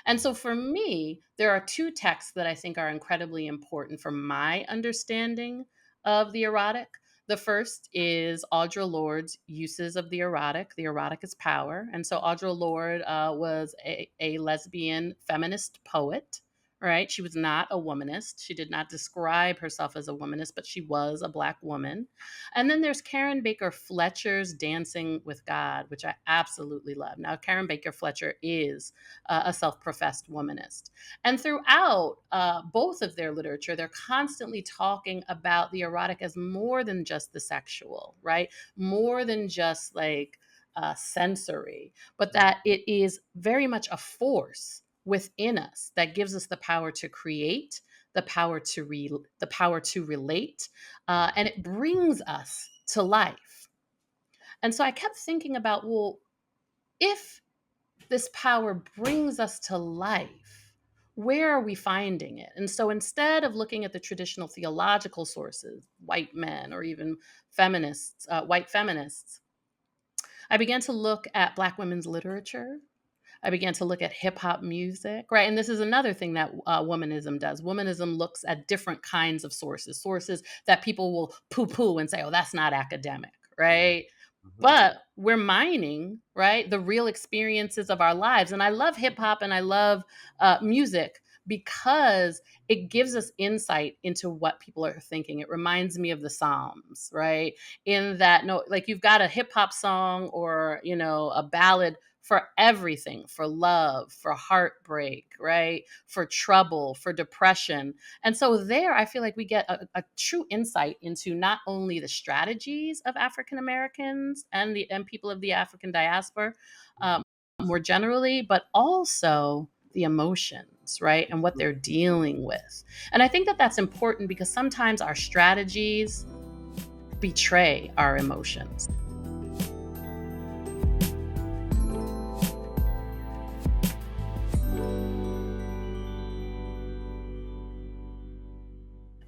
[SPEAKER 2] And so for me, there are two texts that I think are incredibly important for my understanding of the erotic. The first is Audre Lorde's uses of the erotic. The erotic is power. And so Audre Lorde was a lesbian feminist poet, right? She was not a womanist. She did not describe herself as a womanist, but she was a Black woman. And then there's Karen Baker Fletcher's Dancing with God, which I absolutely love. Now, Karen Baker Fletcher is a self professed womanist. And throughout both of their literature, they're constantly talking about the erotic as more than just the sexual, right? More than just like sensory, but that it is very much a force within us that gives us the power to create, the power to relate, and it brings us to life. And so I kept thinking about, well, if this power brings us to life, where are we finding it? And so instead of looking at the traditional theological sources, white men or even feminists, white feminists, I began to look at Black women's literature. I began to look at hip hop music, right? And this is another thing that womanism does. Womanism looks at different kinds of sources, sources that people will poo poo and say, oh, that's not academic,
[SPEAKER 3] Mhm.
[SPEAKER 2] right?
[SPEAKER 3] Mhm.
[SPEAKER 2] But we're mining, right, the real experiences of our lives. And I love hip hop and I love music because it gives us insight into what people are thinking. It reminds me of the Psalms, right? In that, no, like you've got a hip hop song or, you know, a ballad for everything, for love, for heartbreak, right? For trouble, for depression. And so there, I feel like we get a true insight into not only the strategies of African Americans and people of the African diaspora more generally, but also the emotions, right? And what they're dealing with. And I think that that's important because sometimes our strategies betray our emotions.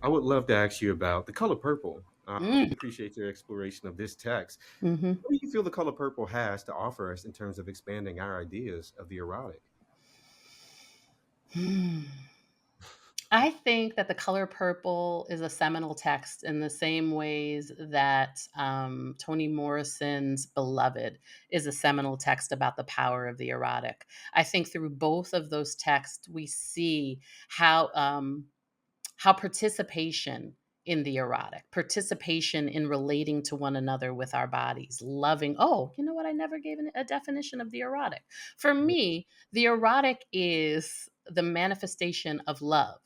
[SPEAKER 3] I would love to ask you about the color purple. I
[SPEAKER 2] Mm.
[SPEAKER 3] appreciate your exploration of this text.
[SPEAKER 2] Mhm.
[SPEAKER 3] What do you feel the color purple has to offer us in terms of expanding our ideas of the erotic?
[SPEAKER 2] Hmm. I think that The Color Purple is a seminal text in the same ways that Toni Morrison's Beloved is a seminal text about the power of the erotic. I think through both of those texts, we see how participation in the erotic, participation in relating to one another with our bodies, loving. Oh, you know what? I never gave a definition of the erotic. For me, the erotic is the manifestation of love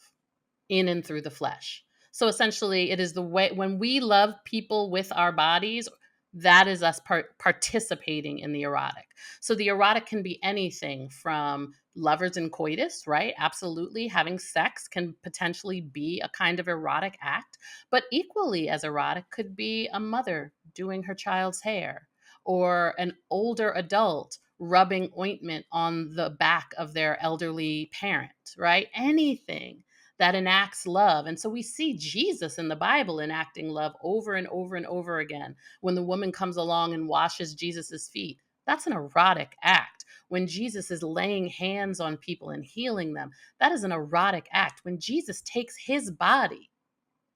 [SPEAKER 2] in and through the flesh. So essentially, it is the way when we love people with our bodies, that is us participating in the erotic. So the erotic can be anything from lovers in coitus, right? Absolutely. Having sex can potentially be a kind of erotic act, but equally as erotic could be a mother doing her child's hair or an older adult rubbing ointment on the back of their elderly parent, right? Anything that enacts love. And so we see Jesus in the Bible enacting love over and over and over again. When the woman comes along and washes Jesus's feet, that's an erotic act. When Jesus is laying hands on people and healing them, that is an erotic act. When Jesus takes his body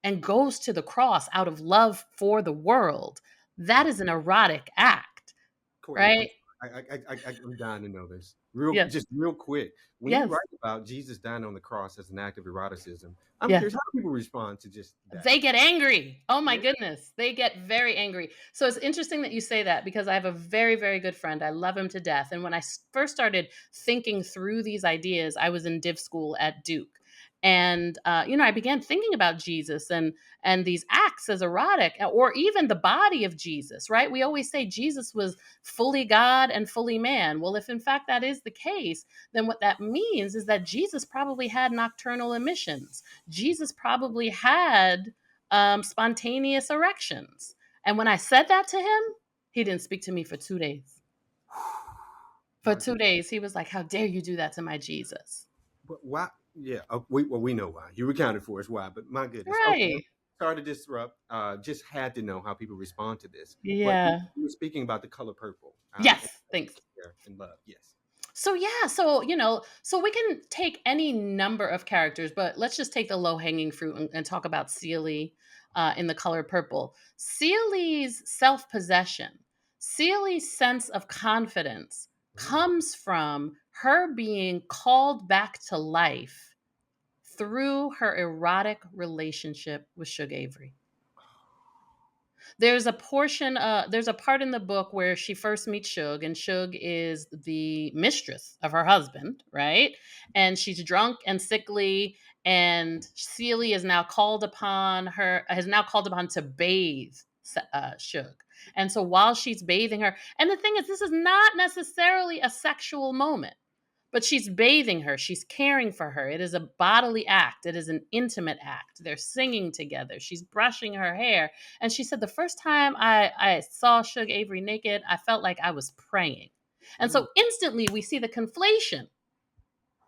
[SPEAKER 2] and goes to the cross out of love for the world, that is an erotic act,
[SPEAKER 3] Courtney,
[SPEAKER 2] right?
[SPEAKER 3] I'm dying to know this.
[SPEAKER 2] Yes.
[SPEAKER 3] Just real quick. When you
[SPEAKER 2] Yes.
[SPEAKER 3] write about Jesus dying on the cross as an act of eroticism, I'm
[SPEAKER 2] Yes.
[SPEAKER 3] curious how do people respond to just that?
[SPEAKER 2] They get angry. Oh my
[SPEAKER 3] Yeah.
[SPEAKER 2] goodness. They get very angry. So it's interesting that you say that because I have a very, very good friend. I love him to death. And when I first started thinking through these ideas, I was in div school at Duke. And I began thinking about Jesus and these acts as erotic, or even the body of Jesus, right? We always say Jesus was fully God and fully man. Well, if in fact that is the case, then what that means is that Jesus probably had nocturnal emissions. Jesus probably had spontaneous erections. And when I said that to him, he didn't speak to me for 2 days. For
[SPEAKER 3] My
[SPEAKER 2] 2
[SPEAKER 3] goodness.
[SPEAKER 2] days, he was like, "How dare you do that to my Jesus?"
[SPEAKER 3] But why? Yeah, we know why. You accounted for us why, but my goodness. Okay,
[SPEAKER 2] Right.
[SPEAKER 3] sorry to disrupt. Just had to know how people respond to this. But
[SPEAKER 2] Yeah.
[SPEAKER 3] you were speaking about the color purple and
[SPEAKER 2] Yes, thanks.
[SPEAKER 3] care and love. Yes.
[SPEAKER 2] So yeah, so we can take any number of characters, but let's just take the low hanging fruit and talk about Celie in The Color Purple. Celie's self possession, Celie's sense of confidence
[SPEAKER 3] Mm.
[SPEAKER 2] comes from her being called back to life through her erotic relationship with Shug Avery. There's a part in the book where she first meets Shug, and Shug is the mistress of her husband, right? And she's drunk and sickly, and Celie is now called upon her has now called upon to bathe Shug. And so while she's bathing her, and the thing is, this is not necessarily a sexual moment, but she's bathing her, she's caring for her. It is a bodily act, it is an intimate act. They're singing together, she's brushing her hair. And she said, the first time I saw Shug Avery naked, I felt like I was praying. And
[SPEAKER 3] Mm.
[SPEAKER 2] so instantly we see the conflation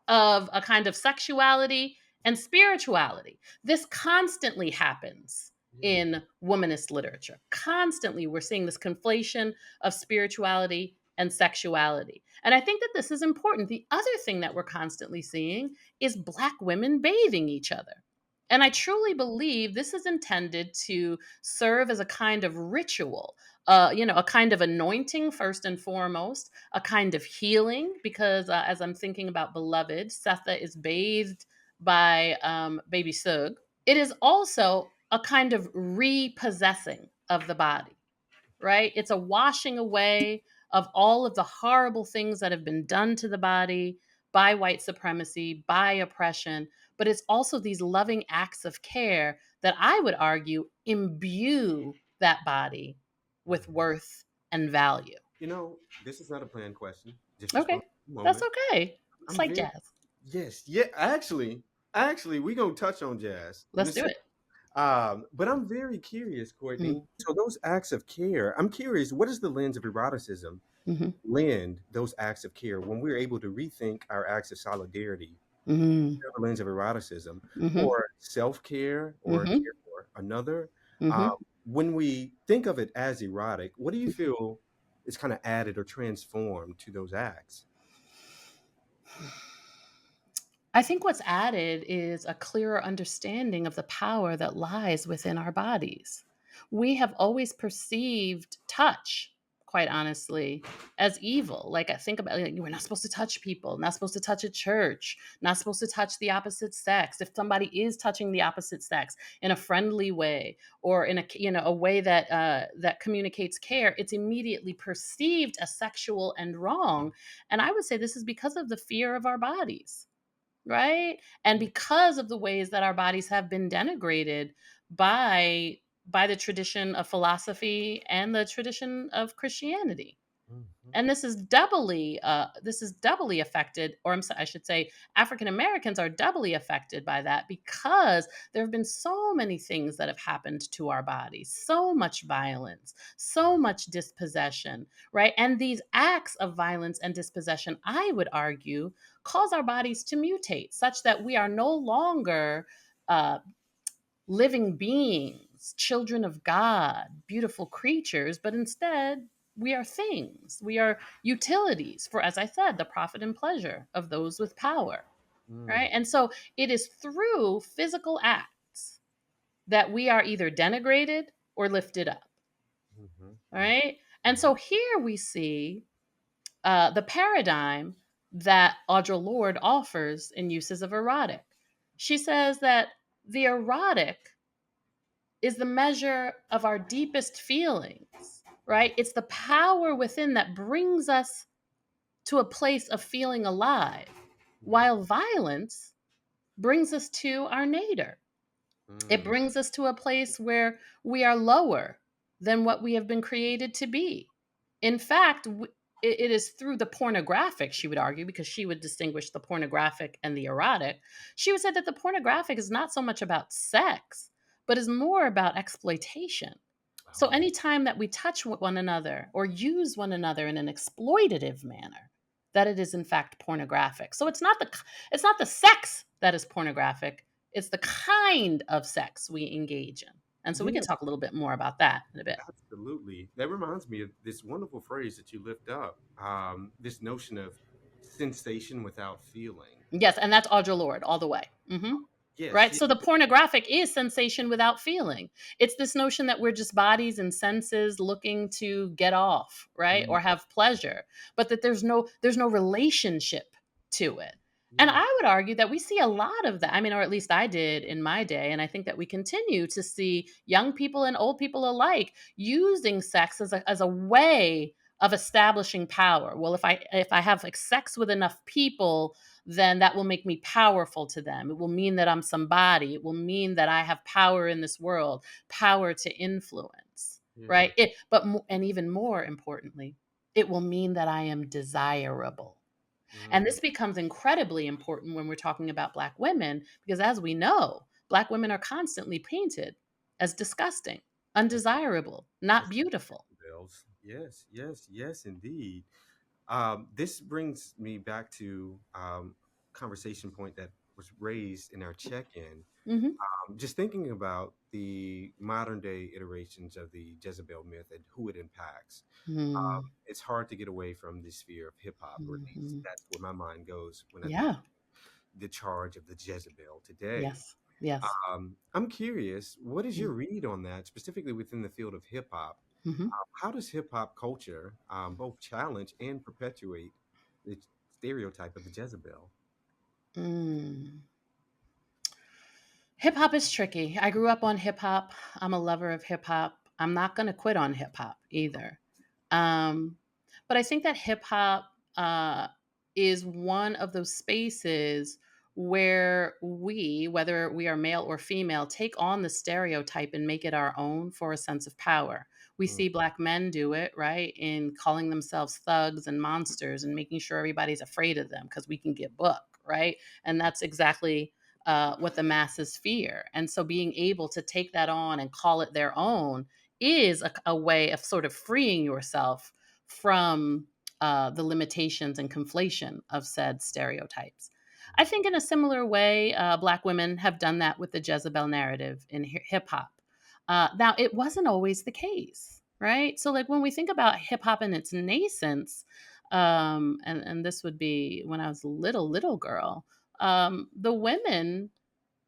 [SPEAKER 2] of a kind of sexuality and spirituality. This constantly happens
[SPEAKER 3] Yeah.
[SPEAKER 2] in womanist literature. Constantly, we're seeing this conflation of spirituality and sexuality. And I think that this is important. The other thing that we're constantly seeing is Black women bathing each other. And I truly believe this is intended to serve as a kind of ritual, a kind of anointing, first and foremost, a kind of healing, because as I'm thinking about Beloved, Setha is bathed by baby Sug. It is also a kind of repossessing of the body, right? It's a washing away of all of the horrible things that have been done to the body by white supremacy, by oppression, but it's also these loving acts of care that I would argue imbue that body with
[SPEAKER 3] Mhm.
[SPEAKER 2] worth and value.
[SPEAKER 3] This is not a planned question. Just
[SPEAKER 2] Okay,
[SPEAKER 3] respond for a
[SPEAKER 2] that's
[SPEAKER 3] moment.
[SPEAKER 2] okay. It's
[SPEAKER 3] I'm
[SPEAKER 2] like
[SPEAKER 3] very
[SPEAKER 2] jazz.
[SPEAKER 3] yes, yeah. Actually, we gonna touch on jazz in a
[SPEAKER 2] Let's do
[SPEAKER 3] second.
[SPEAKER 2] it.
[SPEAKER 3] But I'm very curious, Courtney.
[SPEAKER 2] Mm-hmm.
[SPEAKER 3] So those acts of care, I'm curious, what is the lens of eroticism
[SPEAKER 2] Mm-hmm.
[SPEAKER 3] lend those acts of care when we're able to rethink our acts of solidarity
[SPEAKER 2] Mm-hmm.
[SPEAKER 3] through the lens of eroticism
[SPEAKER 2] Mm-hmm.
[SPEAKER 3] or self-care or
[SPEAKER 2] Mm-hmm.
[SPEAKER 3] care for another?
[SPEAKER 2] Mm-hmm.
[SPEAKER 3] When we think of it as erotic, what do you feel is kind of added or transformed to those acts?
[SPEAKER 2] I think what's added is a clearer understanding of the power that lies within our bodies. We have always perceived touch, quite honestly, as evil. Like I think about, like, we're not supposed to touch people, not supposed to touch a church, not supposed to touch the opposite sex. If somebody is touching the opposite sex in a friendly way or in a way that that communicates care, it's immediately perceived as sexual and wrong. And I would say this is because of the fear of our bodies, right? And because of the ways that our bodies have been denigrated by the tradition of philosophy and the tradition of Christianity.
[SPEAKER 3] Mhm.
[SPEAKER 2] And this is doubly affected, or I should say, African Americans are doubly affected by that because there have been so many things that have happened to our bodies, so much violence, so much dispossession, right? And these acts of violence and dispossession, I would argue, cause our bodies to mutate such that we are no longer uh, living beings, children of God, beautiful creatures, but instead we are things. We are utilities for, as I said, the profit and pleasure of those with power,
[SPEAKER 3] Mm.
[SPEAKER 2] right? And so it is through physical acts that we are either denigrated or lifted up,
[SPEAKER 3] Mhm. Mhm.
[SPEAKER 2] right? And so here we see the paradigm that Audre Lorde offers in Uses of Erotic. She says that the erotic is the measure of our deepest feelings, right? It's the power within that brings us to a place of feeling alive,
[SPEAKER 3] Mm.
[SPEAKER 2] while violence brings us to our nadir. It
[SPEAKER 3] Mm.
[SPEAKER 2] brings us to a place where we are lower than what we have been created to be. In fact, it is through the pornographic, she would argue, because she would distinguish the pornographic and the erotic. She would say that the pornographic is not so much about sex, but is more about exploitation. So anytime that we touch one another or use one another in an exploitative manner, that it is in fact pornographic. So it's not the sex that is pornographic, it's the kind of sex we engage in. And so we can
[SPEAKER 3] Yeah,
[SPEAKER 2] talk a little bit more about that in a bit.
[SPEAKER 3] absolutely. That reminds me of this wonderful phrase that you lift up. This notion of sensation without feeling.
[SPEAKER 2] Yes, and that's Audre Lorde all the way.
[SPEAKER 3] Yes,
[SPEAKER 2] Right?
[SPEAKER 3] yes.
[SPEAKER 2] So the pornographic is sensation without feeling. It's this notion that we're just bodies and senses looking to get off, right?
[SPEAKER 3] Mm,
[SPEAKER 2] Or have pleasure, but that there's no relationship to it. And
[SPEAKER 3] yeah.
[SPEAKER 2] I would argue that we see a lot of that. I mean, or at least I did in my day, and I think that we continue to see young people and old people alike using sex as a way of establishing power. Well, if I have like sex with enough people, then that will make me powerful to them. It will mean that I'm somebody. It will mean that I have power in this world, power to influence,
[SPEAKER 3] Yeah.
[SPEAKER 2] right? And even more importantly, it will mean that I am desirable. And
[SPEAKER 3] Mm,
[SPEAKER 2] this becomes incredibly important when we're talking about Black women, because as we know, Black women are constantly painted as disgusting,
[SPEAKER 3] as
[SPEAKER 2] undesirable, not
[SPEAKER 3] as
[SPEAKER 2] beautiful.
[SPEAKER 3] Jezebels. Yes, yes, yes, indeed. This brings me back to conversation point that was raised in our check-in.
[SPEAKER 2] Hmm.
[SPEAKER 3] Just thinking about the modern day iterations of the Jezebel myth and who it impacts.
[SPEAKER 2] Hmm.
[SPEAKER 3] It's hard to get away from the sphere of hip hop, or at least
[SPEAKER 2] Hmm.
[SPEAKER 3] that's where my mind goes when I think
[SPEAKER 2] Yeah.
[SPEAKER 3] the charge of the Jezebel today.
[SPEAKER 2] Yes. Yes.
[SPEAKER 3] I'm curious, what is
[SPEAKER 2] Mm-hmm.
[SPEAKER 3] your read on that, specifically within the field of hip hop?
[SPEAKER 2] Mm-hmm.
[SPEAKER 3] How does hip hop culture both challenge and perpetuate the stereotype of the Jezebel?
[SPEAKER 2] Mm. Hip hop is tricky. I grew up on hip hop. I'm a lover of hip hop. I'm not going to quit on hip hop either. Um, but I think that hip hop uh, is one of those spaces where we, whether we are male or female, take on the stereotype and make it our own for a sense of power. We
[SPEAKER 3] Mm,
[SPEAKER 2] see Black men do it, right, in calling themselves thugs and monsters and making sure everybody's afraid of them because we can get book, right? And that's exactly what the masses fear. And so being able to take that on and call it their own is a way of sort of freeing yourself from the limitations and conflation of said stereotypes. I think in a similar way, Black women have done that with the Jezebel narrative in hip hop. Now, it wasn't always the case, right? So, like when we think about hip hop in its nascence, and this would be when I was a little girl, the women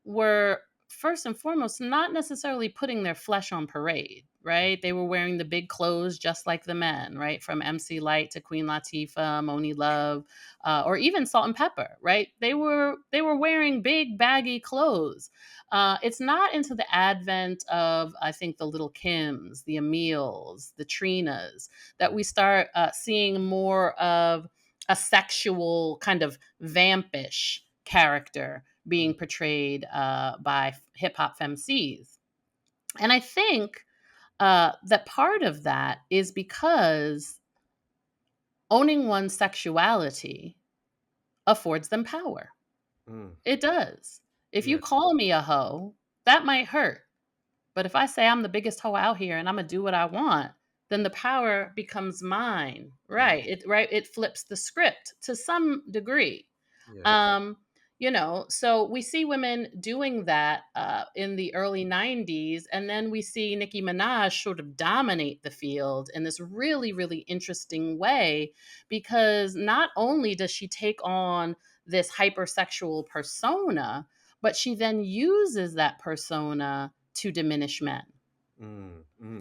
[SPEAKER 2] were first and foremost not necessarily putting their flesh on parade, right? They were wearing the big clothes just like the men, right? From MC Light to Queen Latifah, Moni Love, or even Salt and Pepper, right? They were wearing big baggy clothes. It's not into the advent of, I think, the Little Kims, the Emils, the Trinas, that we start seeing more of a sexual kind of vampish character
[SPEAKER 3] mm,
[SPEAKER 2] being portrayed by hip hop femcs. And I think that part of that is because owning one's sexuality affords them power.
[SPEAKER 3] mm,
[SPEAKER 2] It does. If you
[SPEAKER 3] yeah,
[SPEAKER 2] call me a hoe, that might hurt. But if I say I'm the biggest hoe out here and I'm gonna do what I want, then the power becomes mine.
[SPEAKER 3] mm,
[SPEAKER 2] Right. It flips the script to some degree.
[SPEAKER 3] yes,
[SPEAKER 2] Um, so we see women doing that in the early 90s, and then we see Nicki Minaj sort of dominate the field in this really, really interesting way, because not only does she take on this hypersexual persona, but she then uses that persona to diminish men.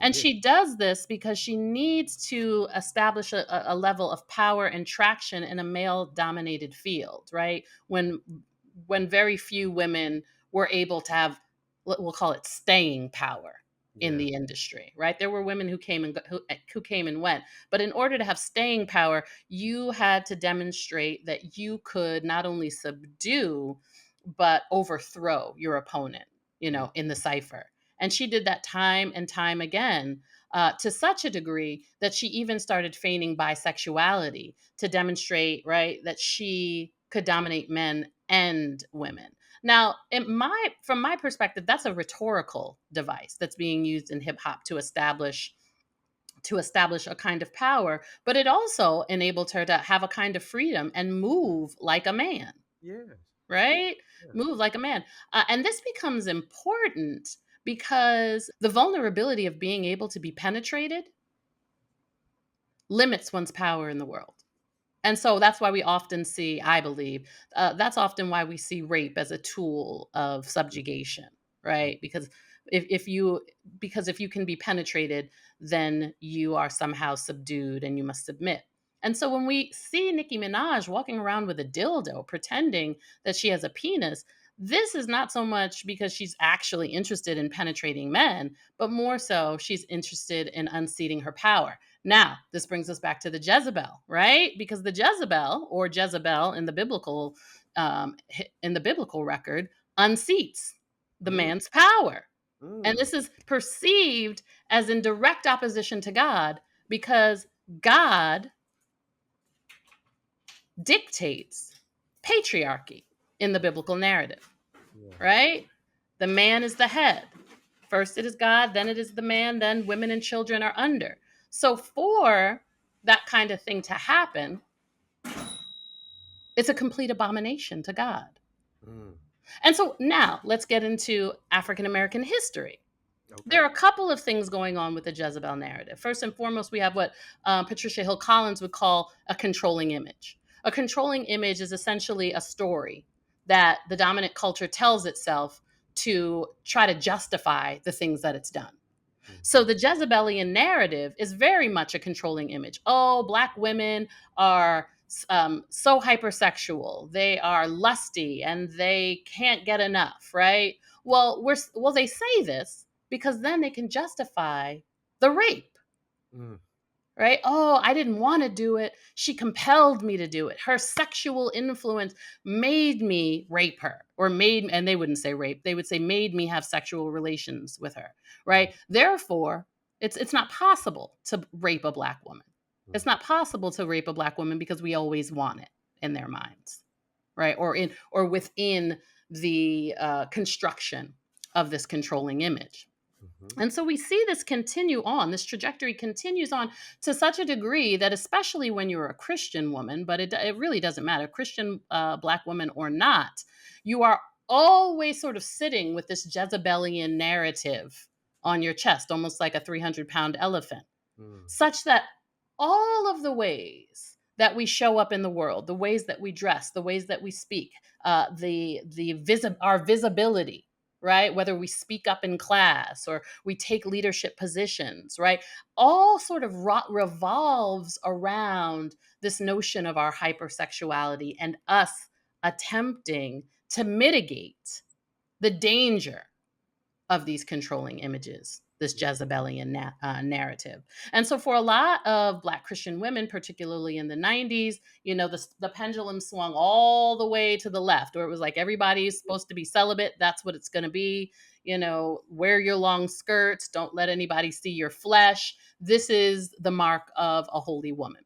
[SPEAKER 2] And
[SPEAKER 3] yeah,
[SPEAKER 2] she does this because she needs to establish a level of power and traction in a male dominated field, right? When very few women were able to have, we'll call it staying power in
[SPEAKER 3] yeah,
[SPEAKER 2] the industry, right? There were women who came and who came and went, but in order to have staying power, you had to demonstrate that you could not only subdue but overthrow your opponent,
[SPEAKER 3] mm,
[SPEAKER 2] in the cipher. And she did that time and time again, to such a degree that she even started feigning bisexuality to demonstrate, right, that she could dominate men and women. Now, from my perspective, that's a rhetorical device that's being used in hip hop to establish a kind of power, but it also enabled her to have a kind of freedom and move like a man,
[SPEAKER 3] Yes.
[SPEAKER 2] right?
[SPEAKER 3] Yeah.
[SPEAKER 2] Move like a man. And this becomes important because the vulnerability of being able to be penetrated limits one's power in the world. And so that's why we often see, I believe, that's often why we see rape as a tool of subjugation, right? If you because if you can be penetrated, then you are somehow subdued and you must submit. And so when we see Nicki Minaj walking around with a dildo, pretending that she has a penis, this is not so much because she's actually interested in penetrating men, but more so she's interested in unseating her power. Now, this brings us back to the Jezebel, right? Because the Jezebel, or Jezebel in the biblical record, unseats the
[SPEAKER 3] Mm,
[SPEAKER 2] man's power, and
[SPEAKER 3] mm,
[SPEAKER 2] this is perceived as in direct opposition to God because God dictates patriarchy in the biblical narrative,
[SPEAKER 3] yeah.
[SPEAKER 2] right? The man is the head. First it is God, then it is the man, then women and children are under. So for that kind of thing to happen, it's a complete abomination to God.
[SPEAKER 3] Mm,
[SPEAKER 2] And so now let's get into African American history.
[SPEAKER 3] okay.
[SPEAKER 2] There are a couple of things going on with the Jezebel narrative. First and foremost, we have what Patricia Hill Collins would call a controlling image. A controlling image is essentially a story that the dominant culture tells itself to try to justify the things that it's done. So
[SPEAKER 3] Mhm,
[SPEAKER 2] the Jezebelian narrative is very much a controlling image. Oh, Black women are so hypersexual. They are lusty and they can't get enough, right? Well, they say this because then they can justify the rape,
[SPEAKER 3] mm,
[SPEAKER 2] right? Oh, I didn't want to do it. She compelled me to do it. Her sexual influence made me rape her, and they wouldn't say rape, they would say made me have sexual relations with her,
[SPEAKER 3] mm,
[SPEAKER 2] right? Therefore, it's not possible to rape a Black woman.
[SPEAKER 3] mm,
[SPEAKER 2] It's not possible to rape a Black woman because we always want it in their minds, right? Or within the construction of this controlling image.
[SPEAKER 3] mhm,
[SPEAKER 2] And so we see this continue on, this trajectory continues on to such a degree that, especially when you're a Christian woman, but it really doesn't matter, Christian Black woman or not, you are always sort of sitting with this Jezebelian narrative on your chest, almost like a 300-pound elephant,
[SPEAKER 3] mm,
[SPEAKER 2] such that all of the ways that we show up in the world, the ways that we dress, the ways that we speak, our visibility, right? Whether we speak up in class or we take leadership positions, right? All sort of revolves around this notion of our hypersexuality and us attempting to mitigate the danger of these controlling images, this
[SPEAKER 3] yeah,
[SPEAKER 2] Jezebelian narrative. And so, for a lot of Black Christian women, particularly in the 90s, the pendulum swung all the way to the left, where it was like everybody's supposed to be celibate. That's what it's going to be. Wear your long skirts, don't let anybody see your flesh. This is the mark of a holy woman.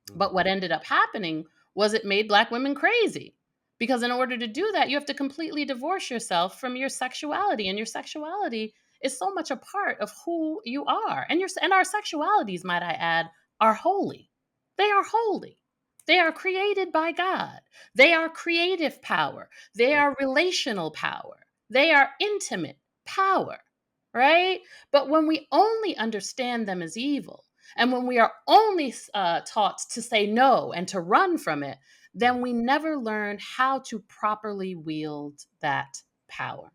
[SPEAKER 3] mm,
[SPEAKER 2] But what ended up happening was it made Black women crazy. Because in order to do that, you have to completely divorce yourself from your sexuality. And your sexuality is so much a part of who you are. And our sexualities, might I add, are holy. They are holy. They are created by God. They are creative power. They
[SPEAKER 3] yeah,
[SPEAKER 2] are relational power. They are intimate power, right? But when we only understand them as evil, and when we are only taught to say no and to run from it,
[SPEAKER 3] mm,
[SPEAKER 2] then we never learn how to properly wield that power.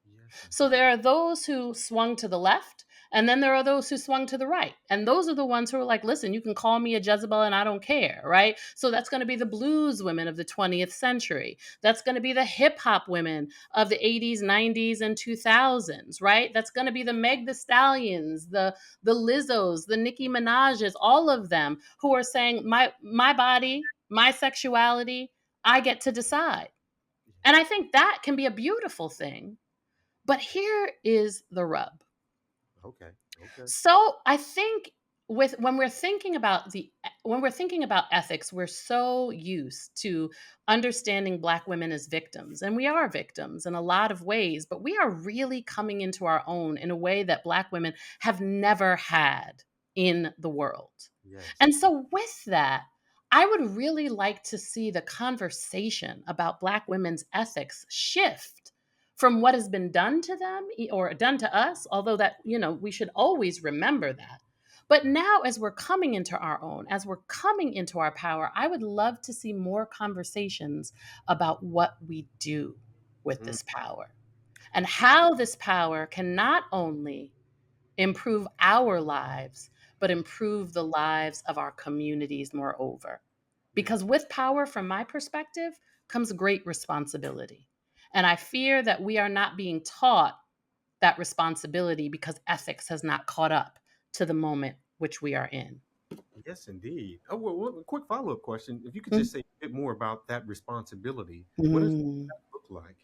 [SPEAKER 3] yes,
[SPEAKER 2] So
[SPEAKER 3] indeed.
[SPEAKER 2] there are those who swung to the left, and then there are those who swung to the right. And those are the ones who are like, listen, you can call me a Jezebel and I don't care, right? So that's going to be the blues women of the 20th century. That's going to be the hip hop women of the 80s, 90s, and 2000s, right? That's going to be the Meg the Stallions, the Lizzos, the Nicki Minaj's, all of them who are saying, my body, my sexuality, I get to decide. And I think that can be a beautiful thing, but here is the rub.
[SPEAKER 3] Okay. Okay.
[SPEAKER 2] So I think with when we're thinking about ethics, we're so used to understanding Black women as victims, and we are victims in a lot of ways, but we are really coming into our own in a way that Black women have never had in the world.
[SPEAKER 3] Yes.
[SPEAKER 2] And so with that, I would really like to see the conversation about Black women's ethics shift from what has been done to them or done to us, although that, we should always remember that. But now, as we're coming into our own, as we're coming into our power, I would love to see more conversations about what we do with
[SPEAKER 3] Mm,
[SPEAKER 2] this power and how this power can not only improve our lives, but improve the lives of our communities, moreover.
[SPEAKER 3] yeah.
[SPEAKER 2] Because with power, from my perspective, comes great responsibility. And I fear that we are not being taught that responsibility because ethics has not caught up to the moment which we are in.
[SPEAKER 3] Yes, indeed. Oh, well, a quick follow-up question. If you could
[SPEAKER 2] Mm.
[SPEAKER 3] just say a bit more about that responsibility, what does
[SPEAKER 2] Mm.
[SPEAKER 3] that look like?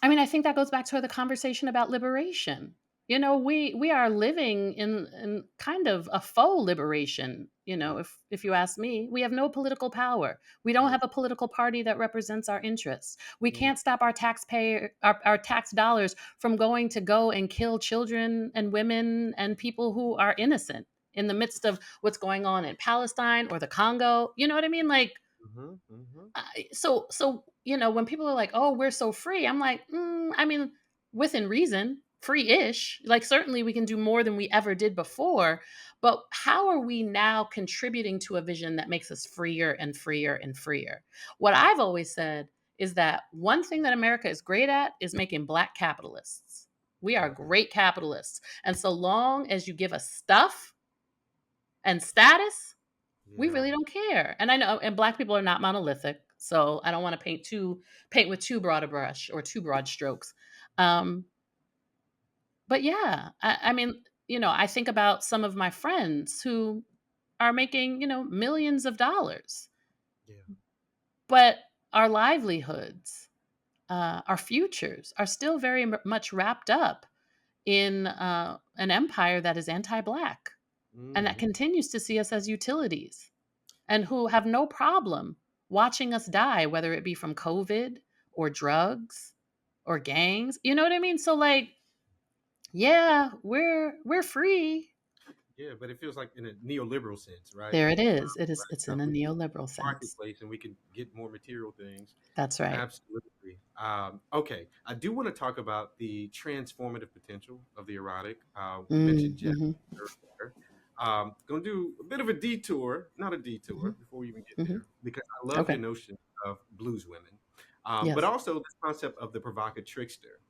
[SPEAKER 2] I mean, I think that goes back to the conversation about liberation. We are living in kind of a faux liberation.
[SPEAKER 3] Yeah.
[SPEAKER 2] If you ask me, we have no political power. We don't
[SPEAKER 3] Yeah.
[SPEAKER 2] have a political party that represents our interests. We
[SPEAKER 3] Mm,
[SPEAKER 2] can't stop our tax dollars from go and kill children and women and people who are innocent in the midst of what's going on in Palestine or the Congo. You know what I mean? Like,
[SPEAKER 3] mhm, mhm.
[SPEAKER 2] when people are like, "Oh, we're so free," I'm like, I mean, within reason, free-ish. Like, certainly we can do more than we ever did before, but how are we now contributing to a vision that makes us freer and freer and freer? What I've always said is that one thing that America is great at is making Black capitalists. We are
[SPEAKER 3] Okay.
[SPEAKER 2] great capitalists, and so long as you give us stuff and status, we
[SPEAKER 3] Yeah.
[SPEAKER 2] really don't care. And I know, and Black people are not monolithic, so I don't want to paint with too broad a brush or too broad strokes. Um, but yeah, I mean, I think about some of my friends who are making, millions of dollars,
[SPEAKER 3] Yeah.
[SPEAKER 2] but our livelihoods, our futures are still very much wrapped up in an empire that is anti-Black and that
[SPEAKER 3] Mhm.
[SPEAKER 2] continues to see us as utilities, and who have no problem watching us die, whether it be from COVID or drugs or gangs. You know what I mean? So like, yeah, we're free.
[SPEAKER 3] Yeah, but it feels like in a neoliberal sense, right?
[SPEAKER 2] There it is. It's
[SPEAKER 3] Right.
[SPEAKER 2] in a
[SPEAKER 3] We
[SPEAKER 2] neoliberal sense.
[SPEAKER 3] marketplace and we can get more material things.
[SPEAKER 2] That's right.
[SPEAKER 3] Absolutely. Okay, I do want to talk about the transformative potential of the erotic. We mentioned Jeff
[SPEAKER 2] Mm-hmm.
[SPEAKER 3] earlier. Going to do a bit of a detour, not a
[SPEAKER 2] Hmm.
[SPEAKER 3] detour, before we even get
[SPEAKER 2] Hmm.
[SPEAKER 3] there, because I love
[SPEAKER 2] Okay.
[SPEAKER 3] your notion of blues women, but
[SPEAKER 2] Yes.
[SPEAKER 3] also this concept of the provocative trickster.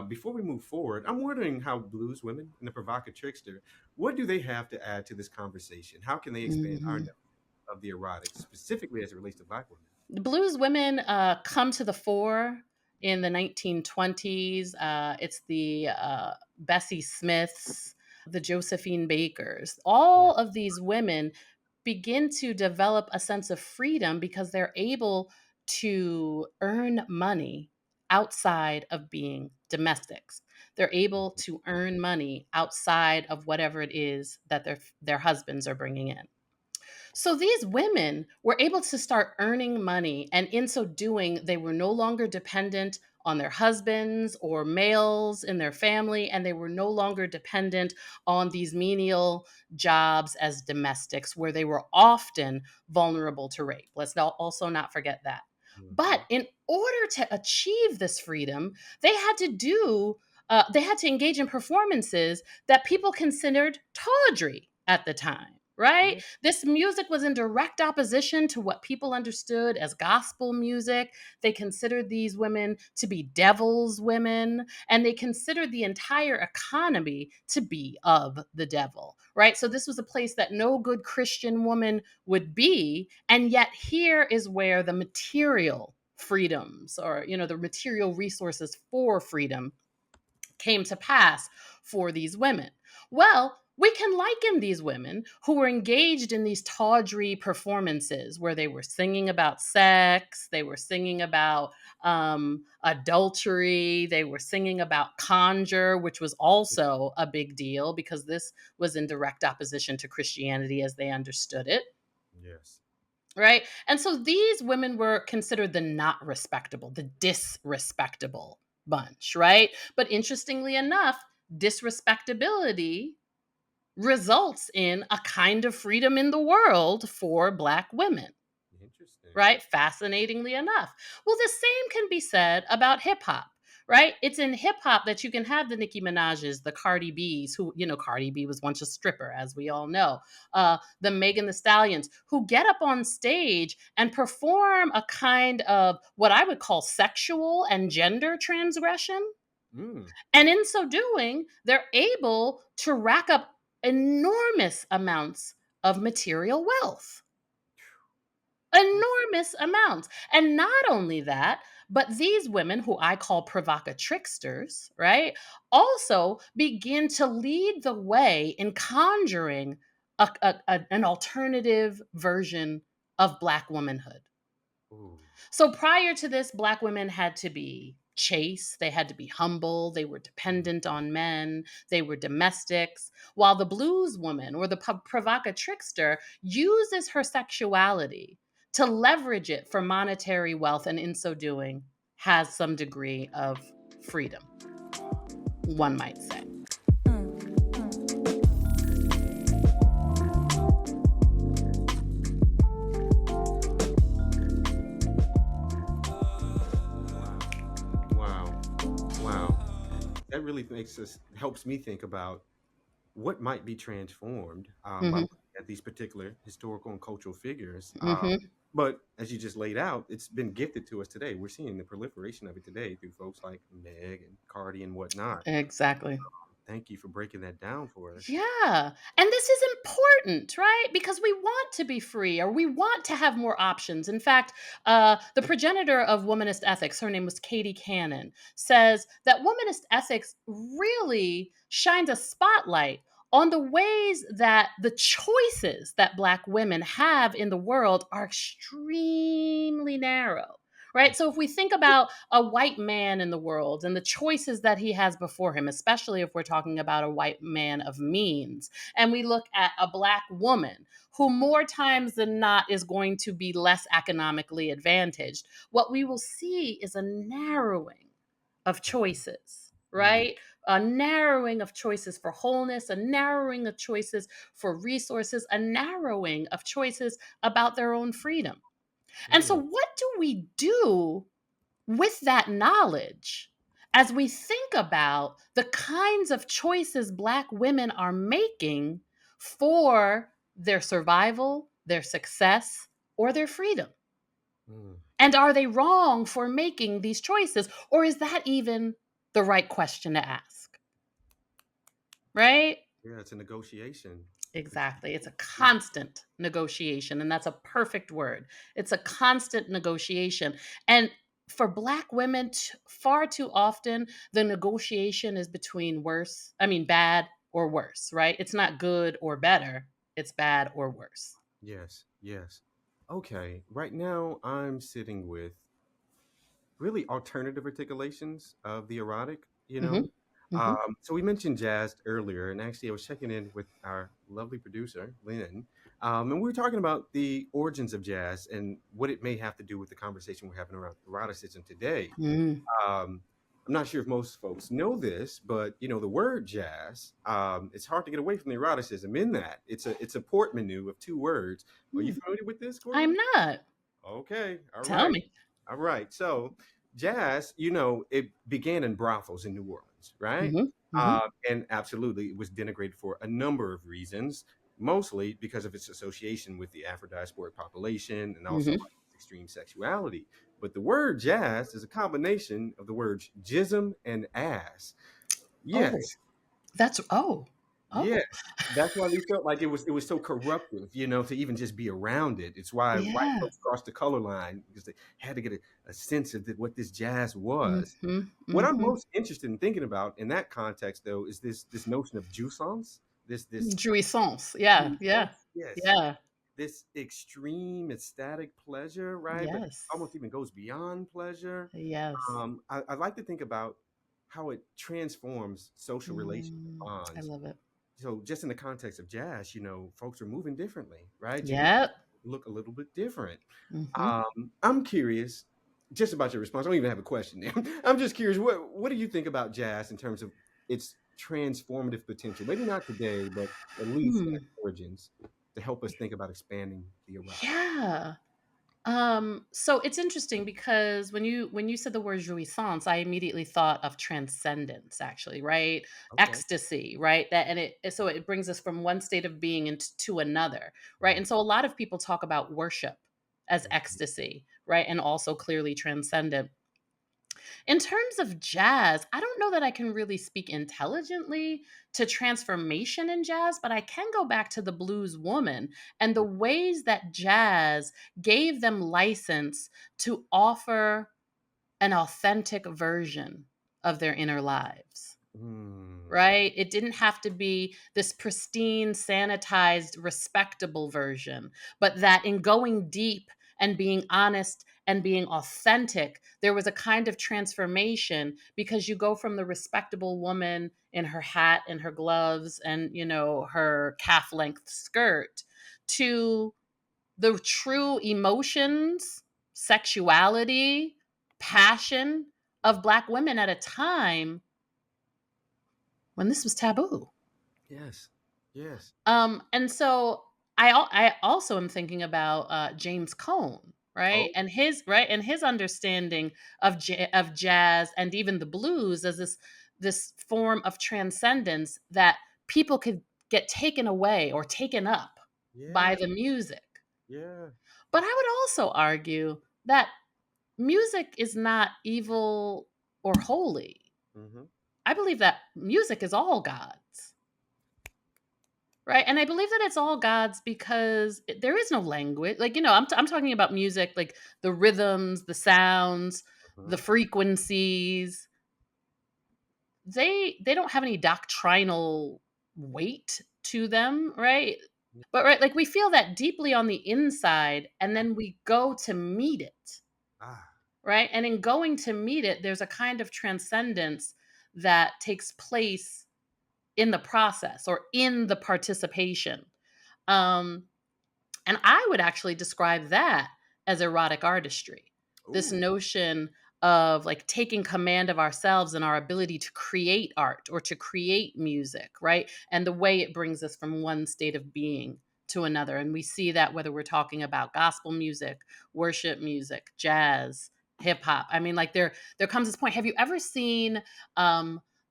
[SPEAKER 3] Before we move forward, I'm wondering how blues women and the provocative trickster, what do they have to add to this conversation? How can they expand our
[SPEAKER 2] Hmm.
[SPEAKER 3] knowledge of the erotic, specifically as it relates to Black women?
[SPEAKER 2] The blues women come to the fore in the 1920s. It's the Bessie Smiths, the Josephine Bakers.
[SPEAKER 3] Yeah.
[SPEAKER 2] All of these women begin to develop a sense of freedom because they're able to earn money outside of being domestics. They're able
[SPEAKER 3] Mhm.
[SPEAKER 2] to earn money outside of whatever it is that their husbands are bringing in. So these women were able to start earning money, and in so doing, they were no longer dependent on their husbands or males in their family, and they were no longer dependent on these menial jobs as domestics, where they were often vulnerable to rape. Let's also not forget that. But
[SPEAKER 3] Mhm.
[SPEAKER 2] in order to achieve this freedom, they had to they had to engage in performances that people considered tawdry at the time, right?
[SPEAKER 3] Yeah.
[SPEAKER 2] This music was in direct opposition to what people understood as gospel music. They considered these women to be devil's women, and they considered the entire economy to be of the devil, right? So this was a place that no good Christian woman would be. And yet, here is where the material freedoms, or, the material resources for freedom came to pass for these women. Well, We can liken these women who were engaged in these tawdry performances where they were singing about sex, they were singing about adultery, they were singing about conjure, which was also a big deal because this was in direct opposition to Christianity as they understood it.
[SPEAKER 3] Yes.
[SPEAKER 2] Right. And so these women were considered the not respectable, the disrespectable bunch. Right. But interestingly enough, disrespectability results in a kind of freedom in the world for Black women,
[SPEAKER 3] Interesting.
[SPEAKER 2] right? Fascinatingly enough. Well, the same can be said about hip hop, right? It's in hip hop that you can have the Nicki Minaj's, the Cardi B's, who, Cardi B was once a stripper, as we all know, the Megan Thee Stallions, who get up on stage and perform a kind of what I would call sexual and gender transgression.
[SPEAKER 3] Mm.
[SPEAKER 2] And in so doing, they're able to rack up enormous amounts of material wealth. Enormous amounts. And not only that, but these women, who I call provocatricksters, right, also begin to lead the way in conjuring an alternative version of Black womanhood.
[SPEAKER 3] Ooh.
[SPEAKER 2] So prior to this, Black women had to be chaste, they had to be humble, they were dependent on men, they were domestics, while the blues woman or the provocatrickster uses her sexuality to leverage it for monetary wealth, and in so doing has some degree of freedom, one might say.
[SPEAKER 3] Wow. Wow. That really helps me think about what might be transformed by
[SPEAKER 2] Hmm.
[SPEAKER 3] looking at these particular historical and cultural figures.
[SPEAKER 2] Hmm.
[SPEAKER 3] But as you just laid out, it's been gifted to us today. We're seeing the proliferation of it today through folks like Meg and Cardi and whatnot.
[SPEAKER 2] Exactly.
[SPEAKER 3] Thank you for breaking that down for us.
[SPEAKER 2] Yeah. And this is important, right? Because we want to be free or we want to have more options. In fact, the progenitor of womanist ethics, her name was Katie Cannon, says that womanist ethics really shines a spotlight on the ways that the choices that Black women have in the world are extremely narrow. Right. So if we think about a white man in the world and the choices that he has before him, especially if we're talking about a white man of means, and we look at a Black woman who more times than not is going to be less economically advantaged, what we will see is a narrowing of choices,
[SPEAKER 3] Mm,
[SPEAKER 2] right? A narrowing of choices for wholeness, a narrowing of choices for resources, a narrowing of choices about their own freedom. And so,
[SPEAKER 3] mm,
[SPEAKER 2] what do we do with that knowledge as we think about the kinds of choices Black women are making for their survival, their success, or their freedom?
[SPEAKER 3] mm.
[SPEAKER 2] And are they wrong for making these choices? Or is that even the right question to ask? Right?
[SPEAKER 3] Yeah, it's a negotiation.
[SPEAKER 2] Exactly. It's a
[SPEAKER 3] Yeah.
[SPEAKER 2] constant negotiation. And that's a perfect word. It's a constant negotiation. And for Black women, far too often, the negotiation is between bad or worse, right? It's not good or better, it's bad or worse.
[SPEAKER 3] Yes, yes. Okay, right now I'm sitting with really alternative articulations of the erotic, you
[SPEAKER 2] Hmm.
[SPEAKER 3] know?
[SPEAKER 2] Hmm.
[SPEAKER 3] So we mentioned jazz earlier, and actually I was checking in with our lovely producer, Lynn, and we were talking about the origins of jazz and what it may have to do with the conversation we're having around eroticism today.
[SPEAKER 2] Mm.
[SPEAKER 3] Um, I'm not sure if most folks know this, but the word jazz, it's hard to get away from the eroticism in that. It's a portmanteau of two words. Are you
[SPEAKER 2] Mm.
[SPEAKER 3] familiar with this,
[SPEAKER 2] I'm
[SPEAKER 3] Courtney?
[SPEAKER 2] not.
[SPEAKER 3] Okay, all
[SPEAKER 2] Tell
[SPEAKER 3] right.
[SPEAKER 2] me.
[SPEAKER 3] All right. So jazz, it began in brothels in New Orleans, right?
[SPEAKER 2] Hmm. Hmm.
[SPEAKER 3] And absolutely, it was denigrated for a number of reasons, mostly because of its association with the Afro-diasporic population and also
[SPEAKER 2] Hmm.
[SPEAKER 3] like its extreme sexuality. But the word jazz is a combination of the words jism and ass.
[SPEAKER 2] Oh,
[SPEAKER 3] Yes,
[SPEAKER 2] oh,
[SPEAKER 3] yes. That's why we felt like it was so corruptive, to even just be around it. It's why white
[SPEAKER 2] yeah.
[SPEAKER 3] folks crossed the color line because they had to get a sense of what this jazz
[SPEAKER 2] Hmm.
[SPEAKER 3] was. What I'm
[SPEAKER 2] Hmm.
[SPEAKER 3] most interested in thinking about in that context, though, is this notion of jouissance this
[SPEAKER 2] Jouissance. Yeah, yeah,
[SPEAKER 3] Jouissance, yes,
[SPEAKER 2] yeah,
[SPEAKER 3] this extreme ecstatic pleasure, right? But
[SPEAKER 2] yes,
[SPEAKER 3] almost even goes beyond pleasure.
[SPEAKER 2] yes.
[SPEAKER 3] I like to think about how it transforms social relation
[SPEAKER 2] I
[SPEAKER 3] bonds.
[SPEAKER 2] love it.
[SPEAKER 3] So just in the context of jazz, folks are moving differently, right? You
[SPEAKER 2] Yep.
[SPEAKER 3] look a little bit different.
[SPEAKER 2] Hmm.
[SPEAKER 3] I'm curious just about your response. I don't even have a question there. I'm just curious, what do you think about jazz in terms of its transformative potential? Maybe not today, but at least at
[SPEAKER 2] Hmm.
[SPEAKER 3] origins to help us think about expanding the erotic.
[SPEAKER 2] Yeah. So it's interesting because when you said the word jouissance, I immediately thought of transcendence, actually, right?
[SPEAKER 3] Okay.
[SPEAKER 2] Ecstasy, right? That and so it brings us from one state of being into to another, right?
[SPEAKER 3] Mhm.
[SPEAKER 2] And so a lot of people talk about worship as
[SPEAKER 3] Mhm.
[SPEAKER 2] ecstasy, right? And also clearly transcendent. In terms of jazz, I don't know that I can really speak intelligently to transformation in jazz, but I can go back to the blues woman and the ways that jazz gave them license to offer an authentic version of their inner lives.
[SPEAKER 3] Mm.
[SPEAKER 2] Right? It didn't have to be this pristine, sanitized, respectable version, but that in going deep and being honest and being authentic, there was a kind of transformation because you go from the respectable woman in her hat and her gloves and, her calf length skirt to the true emotions, sexuality, passion of Black women at a time when this was taboo.
[SPEAKER 3] Yes. Yes.
[SPEAKER 2] And so I also am thinking about James Cone, right,
[SPEAKER 3] Oh,
[SPEAKER 2] and his understanding of of jazz and even the blues as this form of transcendence that people could get taken away or taken up by
[SPEAKER 3] yeah.
[SPEAKER 2] the music.
[SPEAKER 3] Yeah.
[SPEAKER 2] But I would also argue that music is not evil or holy.
[SPEAKER 3] Hmm.
[SPEAKER 2] I believe that music is all God's. Right, and I believe that it's all God's because there is no language. Like, I'm talking about music, like the rhythms, the sounds, the
[SPEAKER 3] Hmm.
[SPEAKER 2] frequencies. They don't have any doctrinal weight to them, right? But right, like we feel that deeply on the inside, and then we go to meet it,
[SPEAKER 3] Ah.
[SPEAKER 2] right? And in going to meet it, there's a kind of transcendence that takes place in the process or in the participation. Um, And I would actually describe that as erotic artistry. This
[SPEAKER 3] Ooh.
[SPEAKER 2] notion of like taking command of ourselves and our ability to create art or to create music, right? And the way it brings us from one state of being to another. And we see that whether we're talking about gospel music, worship music, jazz, hip hop. I mean, like there comes this point. Have you ever seen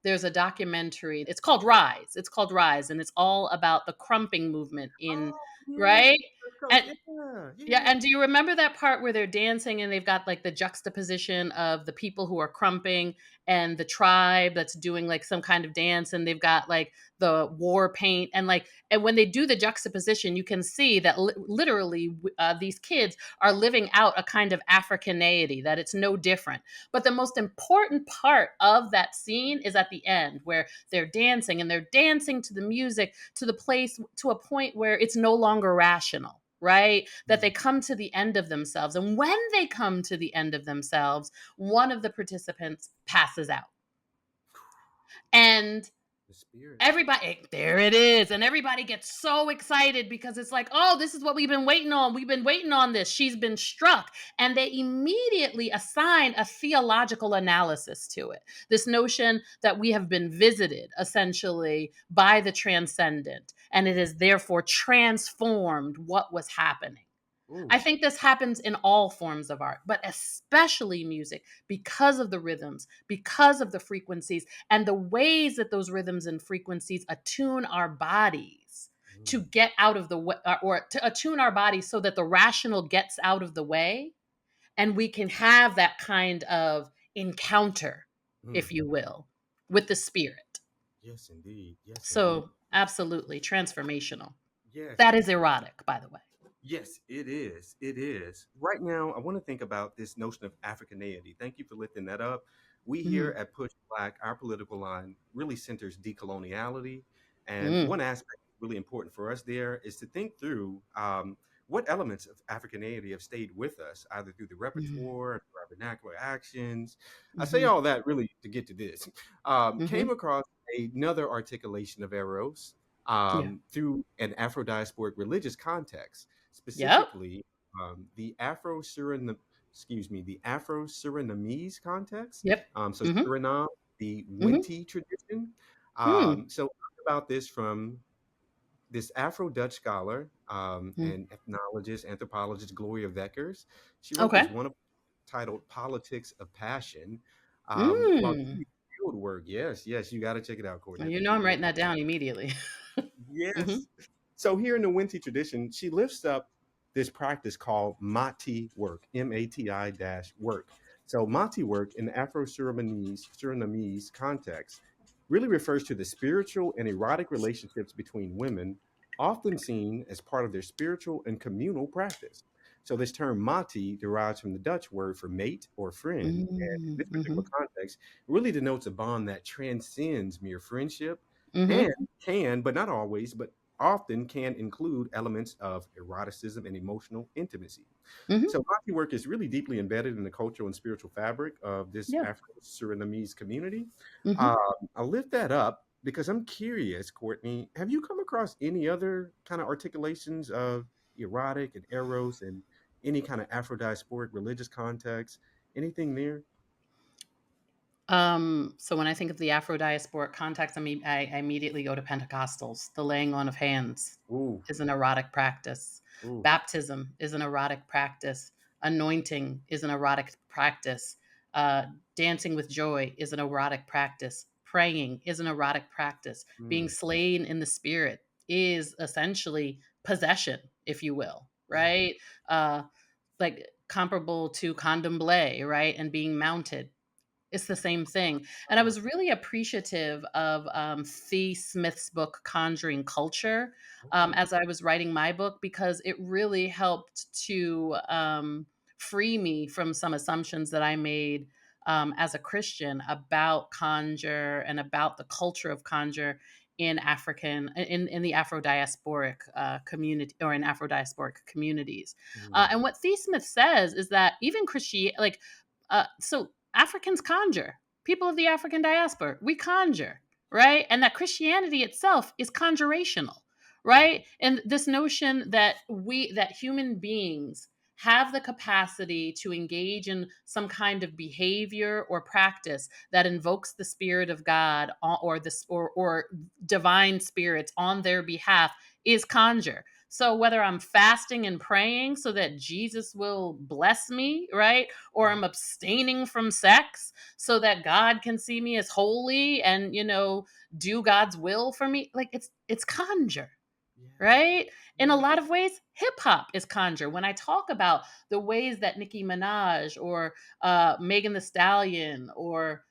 [SPEAKER 2] there's a documentary. It's called Rise. It's called Rise, and it's all about the crumping movement in
[SPEAKER 3] Oh, yeah.
[SPEAKER 2] right?
[SPEAKER 3] Coach.
[SPEAKER 2] And
[SPEAKER 3] Yeah.
[SPEAKER 2] yeah,
[SPEAKER 3] Yeah.
[SPEAKER 2] and do you remember that part where they're dancing and they've got like the juxtaposition of the people who are crumping and the tribe that's doing like some kind of dance and they've got like the war paint and when they do the juxtaposition you can see that literally these kids are living out a kind of Africaneity that it's no different. But the most important part of that scene is at the end where they're dancing and they're dancing to the music to the place to a point where it's no longer rational, right? That they
[SPEAKER 3] Mm.
[SPEAKER 2] come to the end of themselves. And when they come to the end of themselves, one of the participants passes out. And
[SPEAKER 3] The spirit.
[SPEAKER 2] everybody, there it is. And everybody gets so excited because it's like, oh, this is what we've been waiting on. We've been waiting on this. She's been struck. And they immediately assign a theological analysis to it. This notion that we have been visited essentially by the transcendent, and it has therefore transformed what was happening.
[SPEAKER 3] Ooh.
[SPEAKER 2] I think this happens in all forms of art, but especially music because of the rhythms, because of the frequencies, and the ways that those rhythms and frequencies attune our bodies to
[SPEAKER 3] Mm.
[SPEAKER 2] get out of the way, or to attune our bodies so that the rational gets out of the way and we can have that kind of encounter,
[SPEAKER 3] Mm.
[SPEAKER 2] if you will, with the spirit.
[SPEAKER 3] Yes, indeed. Yes, indeed.
[SPEAKER 2] So, absolutely transformational.
[SPEAKER 3] Yes.
[SPEAKER 2] That is erotic, by the way.
[SPEAKER 3] Yes, it is. It is. Right now, I want to think about this notion of Africaneity. Thank you for lifting that up. We here
[SPEAKER 2] Mhm.
[SPEAKER 3] at Push Black, our political line really centers decoloniality And
[SPEAKER 2] Mm.
[SPEAKER 3] one aspect really important for us there is to think through what elements of Africanity have stayed with us, either through the
[SPEAKER 2] Mm.
[SPEAKER 3] repertoire, through our vernacular actions. I say
[SPEAKER 2] Mhm.
[SPEAKER 3] all that really to get to this. Came
[SPEAKER 2] Mhm.
[SPEAKER 3] across another articulation of Eros
[SPEAKER 2] Yeah.
[SPEAKER 3] through an Afro diasporic religious context,
[SPEAKER 2] Yep.
[SPEAKER 3] specifically the Afro Suriname, excuse me, the Afro Surinamese context.
[SPEAKER 2] Yep.
[SPEAKER 3] So
[SPEAKER 2] Mhm.
[SPEAKER 3] Suriname, the
[SPEAKER 2] Mhm.
[SPEAKER 3] Winti tradition.
[SPEAKER 2] Mm.
[SPEAKER 3] So talk about this from this Afro-Dutch scholar
[SPEAKER 2] Mm.
[SPEAKER 3] and ethnologist, anthropologist Gloria Weckers. She wrote this
[SPEAKER 2] Okay.
[SPEAKER 3] one titled "Politics of Passion." While
[SPEAKER 2] Mm.
[SPEAKER 3] doing field work, yes, yes, you got to check it out, Courtney.
[SPEAKER 2] Well,
[SPEAKER 3] I
[SPEAKER 2] you
[SPEAKER 3] think
[SPEAKER 2] know
[SPEAKER 3] you'd
[SPEAKER 2] I'm
[SPEAKER 3] really
[SPEAKER 2] writing that down immediately. Mhm.
[SPEAKER 3] yes. So here in the Winti tradition, she lifts up this practice called Mati work, MATI dash work. So Mati work in the Afro-Surinamese context really refers to the spiritual and erotic relationships between women, often seen as part of their spiritual and communal practice. So this term Mati derives from the Dutch word for mate or friend. And in
[SPEAKER 2] Mm.
[SPEAKER 3] this particular
[SPEAKER 2] Mhm.
[SPEAKER 3] context, it really denotes a bond that transcends mere friendship and
[SPEAKER 2] Mhm.
[SPEAKER 3] can, but not always, but often can include elements of eroticism and emotional intimacy.
[SPEAKER 2] Mhm.
[SPEAKER 3] So Bhakti work is really deeply embedded in the cultural and spiritual fabric of this
[SPEAKER 2] Yeah.
[SPEAKER 3] Afro-Surinamese community.
[SPEAKER 2] Mhm.
[SPEAKER 3] Um, I'll lift that up because I'm curious, Courtney, have you come across any other kind of articulations of erotic and eros and any kind of Afro-diasporic religious context? Anything there?
[SPEAKER 2] So when I think of the Afro diasporic context, I immediately go to Pentecostals. The laying on of hands
[SPEAKER 3] Ooh,
[SPEAKER 2] is an erotic practice.
[SPEAKER 3] ooh.
[SPEAKER 2] Baptism is an erotic practice. Anointing is an erotic practice. Uh, Dancing with joy is an erotic practice. Praying is an erotic practice. Being
[SPEAKER 3] Mm,
[SPEAKER 2] slain in the spirit is essentially possession, if you will,
[SPEAKER 3] yeah.
[SPEAKER 2] right? Uh, like comparable to condomble, right? And being mounted, it's the same thing. And I
[SPEAKER 3] Ah,
[SPEAKER 2] was really appreciative of Thea Smith's book, Conjuring Culture,
[SPEAKER 3] okay.
[SPEAKER 2] as I was writing my book, because it really helped to free me from some assumptions that I made as a Christian about conjure and about the culture of conjure in in the Afro diasporic community, or in Afro diasporic communities.
[SPEAKER 3] Mm,
[SPEAKER 2] And what Thea Smith says is that even Christianity, so Africans conjure. People of the African diaspora, we conjure, right? And that Christianity itself is conjurational, right? And this notion that that human beings have the capacity to engage in some kind of behavior or practice that invokes the spirit of God, or divine spirits on their behalf is conjure. So whether I'm fasting and praying so that Jesus will bless me, right? Or
[SPEAKER 3] mm,
[SPEAKER 2] I'm abstaining from sex so that God can see me as holy and, do God's will for me. Like it's conjure,
[SPEAKER 3] yeah.
[SPEAKER 2] right? In a
[SPEAKER 3] Yeah.
[SPEAKER 2] lot of ways, hip hop is conjure. When I talk about the ways that Nicki Minaj or Megan the Stallion or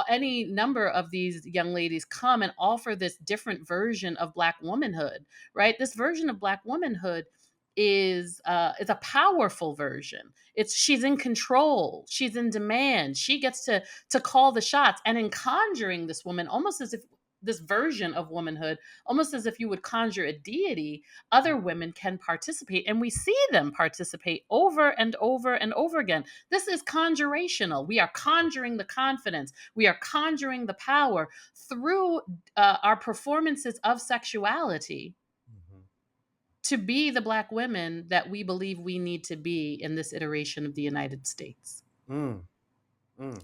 [SPEAKER 2] any number of these young ladies come and offer this different version of Black womanhood, right? This version of Black womanhood is a powerful version. It's She's in control, she's in demand, she gets to call the shots. And in conjuring this woman, almost as if this version of womanhood, almost as if you would conjure a deity, other
[SPEAKER 3] Mm,
[SPEAKER 2] women can participate. And we see them participate over and over and over again. This is conjurational. We are conjuring the confidence, we are conjuring the power through our performances of sexuality
[SPEAKER 3] mhm.
[SPEAKER 2] to be the Black women that we believe we need to be in this iteration of the United States.
[SPEAKER 3] Mm, mm.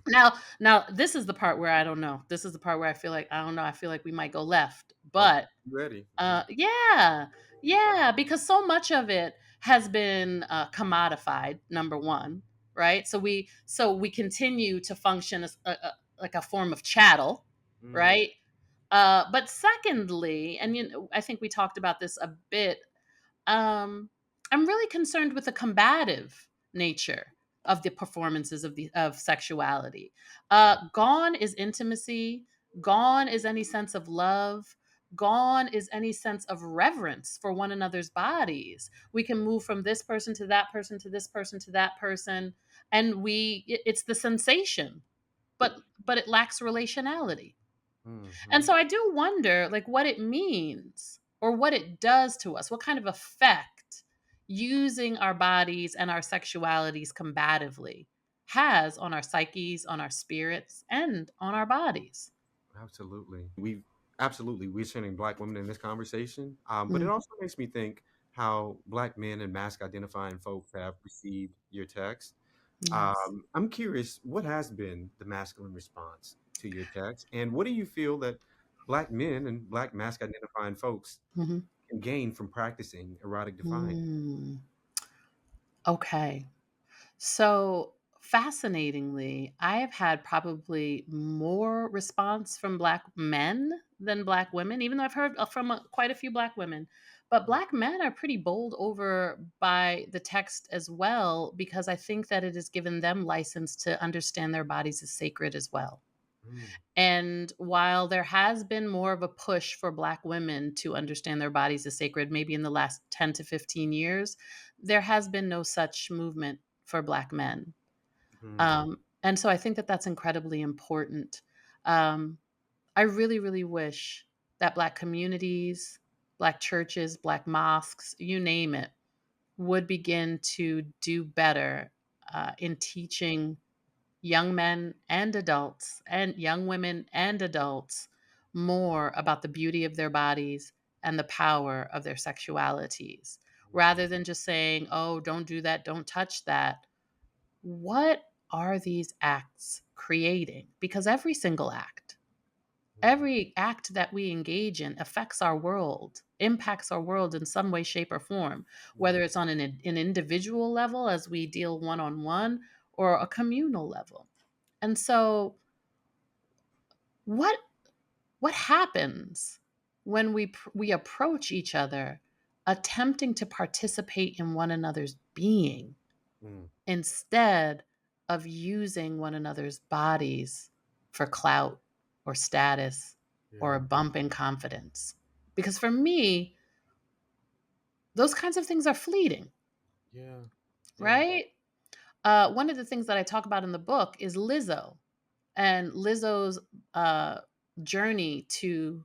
[SPEAKER 2] Now, this is the part where I don't know. This is the part where I feel like I don't know. I feel like we might go left,
[SPEAKER 3] Okay,
[SPEAKER 2] but
[SPEAKER 3] you ready? Mhm.
[SPEAKER 2] yeah, yeah, because so much of it has been commodified. Number one, right? So we continue to function as like a form of chattel,
[SPEAKER 3] Mhm.
[SPEAKER 2] right? But secondly, and I think we talked about this a bit. I'm really concerned with the combative nature of the performances of sexuality. Gone is intimacy. Gone is any sense of love. Gone is any sense of reverence for one another's bodies. We can move from this person to that person to this person to that person, and it's the sensation, but it lacks relationality. And
[SPEAKER 3] Mm-hmm.
[SPEAKER 2] so I do wonder, like, what it means or what it does to us, what kind of effect using our bodies and our sexualities combatively has on our psyches, on our spirits, and on our bodies.
[SPEAKER 3] Absolutely. We're sending Black women in this conversation. But it
[SPEAKER 2] Mm,
[SPEAKER 3] also makes me think how Black men and mask identifying folks have received your text.
[SPEAKER 2] yes.
[SPEAKER 3] I'm curious, what has been the masculine response to your text? And what do you feel that Black men and Black mask identifying folks
[SPEAKER 2] Mhm.
[SPEAKER 3] can gain from practicing erotic defiance?
[SPEAKER 2] Mm, okay. So, fascinatingly, I have had probably more response from Black men than Black women, even though I've heard from quite a few Black women. But Black men are pretty bowled over by the text as well, because I think that it has given them license to understand their bodies as sacred as well.
[SPEAKER 3] Mm,
[SPEAKER 2] And while there has been more of a push for Black women to understand their bodies as sacred, maybe in the last 10 to 15 years, there has been no such movement for Black men.
[SPEAKER 3] mm,
[SPEAKER 2] And so I think that that's incredibly important. Um, I really, really wish that Black communities, Black churches, Black mosques, you name it, would begin to do better in teaching young men and adults, and young women and adults, more about the beauty of their bodies and the power of their sexualities, rather than just saying, oh, don't do that, don't touch that. What are these acts creating? Because
[SPEAKER 3] mm,
[SPEAKER 2] every act that we engage in affects our world, impacts our world in some way, shape, or form,
[SPEAKER 3] mm,
[SPEAKER 2] whether it's on an individual level as we deal one on one or a communal level. And so, what what happens when we approach each other attempting to participate in one another's being
[SPEAKER 3] mm.
[SPEAKER 2] instead of using one another's bodies for clout or status or
[SPEAKER 3] Yeah,
[SPEAKER 2] a bump in confidence? Because for me, those kinds of things are fleeting,
[SPEAKER 3] yeah, yeah.
[SPEAKER 2] right? One of the things that I talk about in the book is Lizzo and Lizzo's uh, journey to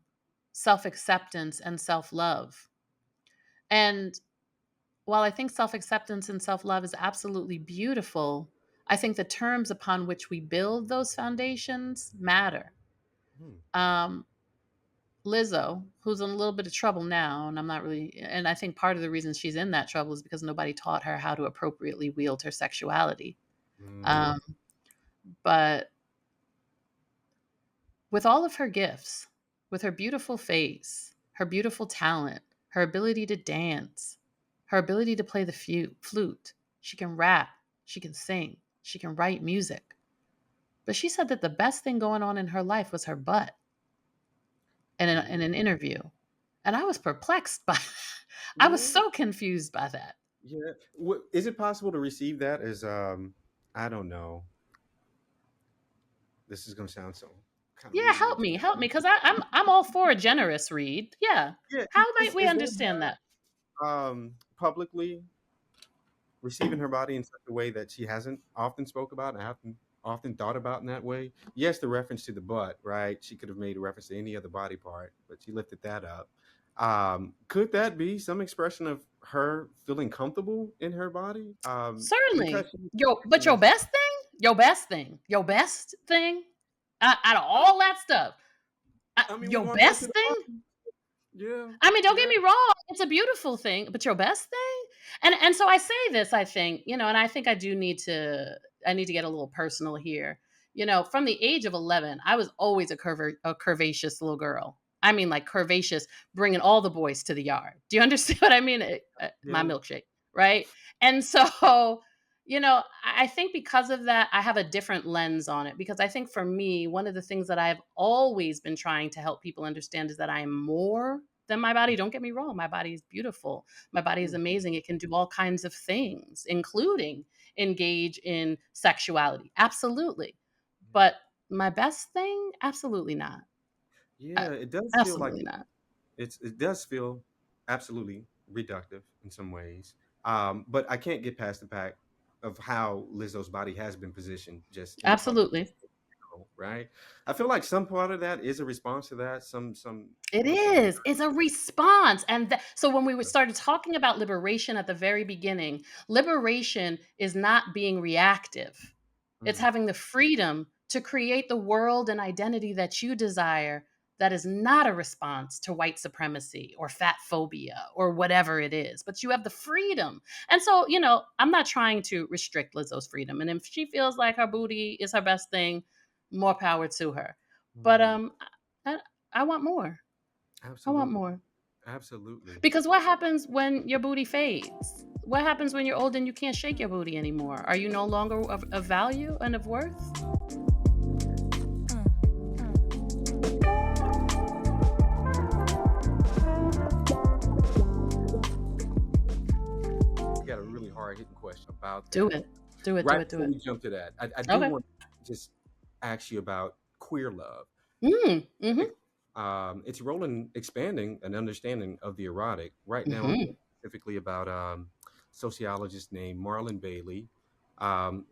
[SPEAKER 2] self acceptance and self love. And while I think self acceptance and self love is absolutely beautiful, I think the terms upon which we build those foundations matter.
[SPEAKER 3] Mm,
[SPEAKER 2] Um, Lizzo, who's in a little bit of trouble now, and I'm not really, and I think part of the reason she's in that trouble is because nobody taught her how to appropriately wield her sexuality.
[SPEAKER 3] mm,
[SPEAKER 2] Um, but with all of her gifts, with her beautiful face, her beautiful talent, her ability to dance, her ability to play the flute, she can rap, she can sing, she can write music. But she said that the best thing going on in her life was her butt in
[SPEAKER 3] yeah,
[SPEAKER 2] an interview. And I was perplexed by I was
[SPEAKER 3] yeah,
[SPEAKER 2] so confused by that.
[SPEAKER 3] yeah. Is it possible to receive that as I don't know. This is gonna sound so kind of
[SPEAKER 2] Yeah,
[SPEAKER 3] weird.
[SPEAKER 2] help me, because I'm all for a generous read. Yeah.
[SPEAKER 3] Yeah,
[SPEAKER 2] How might we
[SPEAKER 3] is there
[SPEAKER 2] understand that?
[SPEAKER 3] publicly receiving her body in such a way that she hasn't often spoke about and haven't often thought about in that way? Yes, the reference to the butt, right? She could have made a reference to any other body part, but she lifted that up. Could that be some expression of her feeling comfortable in her body? Because
[SPEAKER 2] Certainly.
[SPEAKER 3] she's
[SPEAKER 2] But
[SPEAKER 3] expressing this.
[SPEAKER 2] your best thing, out of all that stuff,
[SPEAKER 3] I mean, we
[SPEAKER 2] your
[SPEAKER 3] want that to
[SPEAKER 2] best
[SPEAKER 3] the
[SPEAKER 2] thing.
[SPEAKER 3] body. Yeah,
[SPEAKER 2] I mean, don't get
[SPEAKER 3] yeah.
[SPEAKER 2] me wrong, it's a beautiful thing, but your best thing? And so I say this, I think, and I think I need to get a little personal here. From the age of 11, I was always a curvaceous little girl. I mean, like curvaceous, bringing all the boys to the yard. Do you understand what I mean? My
[SPEAKER 3] Yeah.
[SPEAKER 2] milkshake, right? And so, I think because of that, I have a different lens on it, because I think for me, one of the things that I've always been trying to help people understand is that I am more than my body. Don't get me wrong. My body is beautiful. My body is
[SPEAKER 3] Mm,
[SPEAKER 2] amazing. It can do all kinds of things, including engage in sexuality. Absolutely.
[SPEAKER 3] yeah.
[SPEAKER 2] But my best thing? Absolutely not. Uh,
[SPEAKER 3] Yeah, it does feel like
[SPEAKER 2] Absolutely not.
[SPEAKER 3] it does feel absolutely reductive in some ways. But I can't get past the fact of how Lizzo's body has been positioned just in the public.
[SPEAKER 2] Absolutely.
[SPEAKER 3] right? I feel like some part of that is a response to that. Some
[SPEAKER 2] It is. It's a response. And so when we started talking about liberation at the very beginning, liberation is not being reactive. It's
[SPEAKER 3] Mm,
[SPEAKER 2] having the freedom to create the world and identity that you desire that is not a response to white supremacy or fat phobia or whatever it is, but you have the freedom. And so, I'm not trying to restrict Lizzo's freedom. And if she feels like her booty is her best thing, more power to her. But
[SPEAKER 3] mm,
[SPEAKER 2] I, I want more. I want
[SPEAKER 3] absolutely,
[SPEAKER 2] more.
[SPEAKER 3] absolutely.
[SPEAKER 2] Because what happens when your booty fades? What happens when you're old and you can't shake your booty anymore? Are you no longer of value and of worth?
[SPEAKER 3] Got a really hard hitting question about
[SPEAKER 2] Do
[SPEAKER 3] that.
[SPEAKER 2] it. Do it. Do
[SPEAKER 3] Right
[SPEAKER 2] it. Do
[SPEAKER 3] before
[SPEAKER 2] it.
[SPEAKER 3] we jump to that, I do
[SPEAKER 2] Okay.
[SPEAKER 3] want to just ask you about queer love.
[SPEAKER 2] Mm-hmm.
[SPEAKER 3] Its role in expanding an understanding of the erotic. Right now, I'm
[SPEAKER 2] Mm-hmm.
[SPEAKER 3] thinking specifically about sociologist named Marlon Bailey,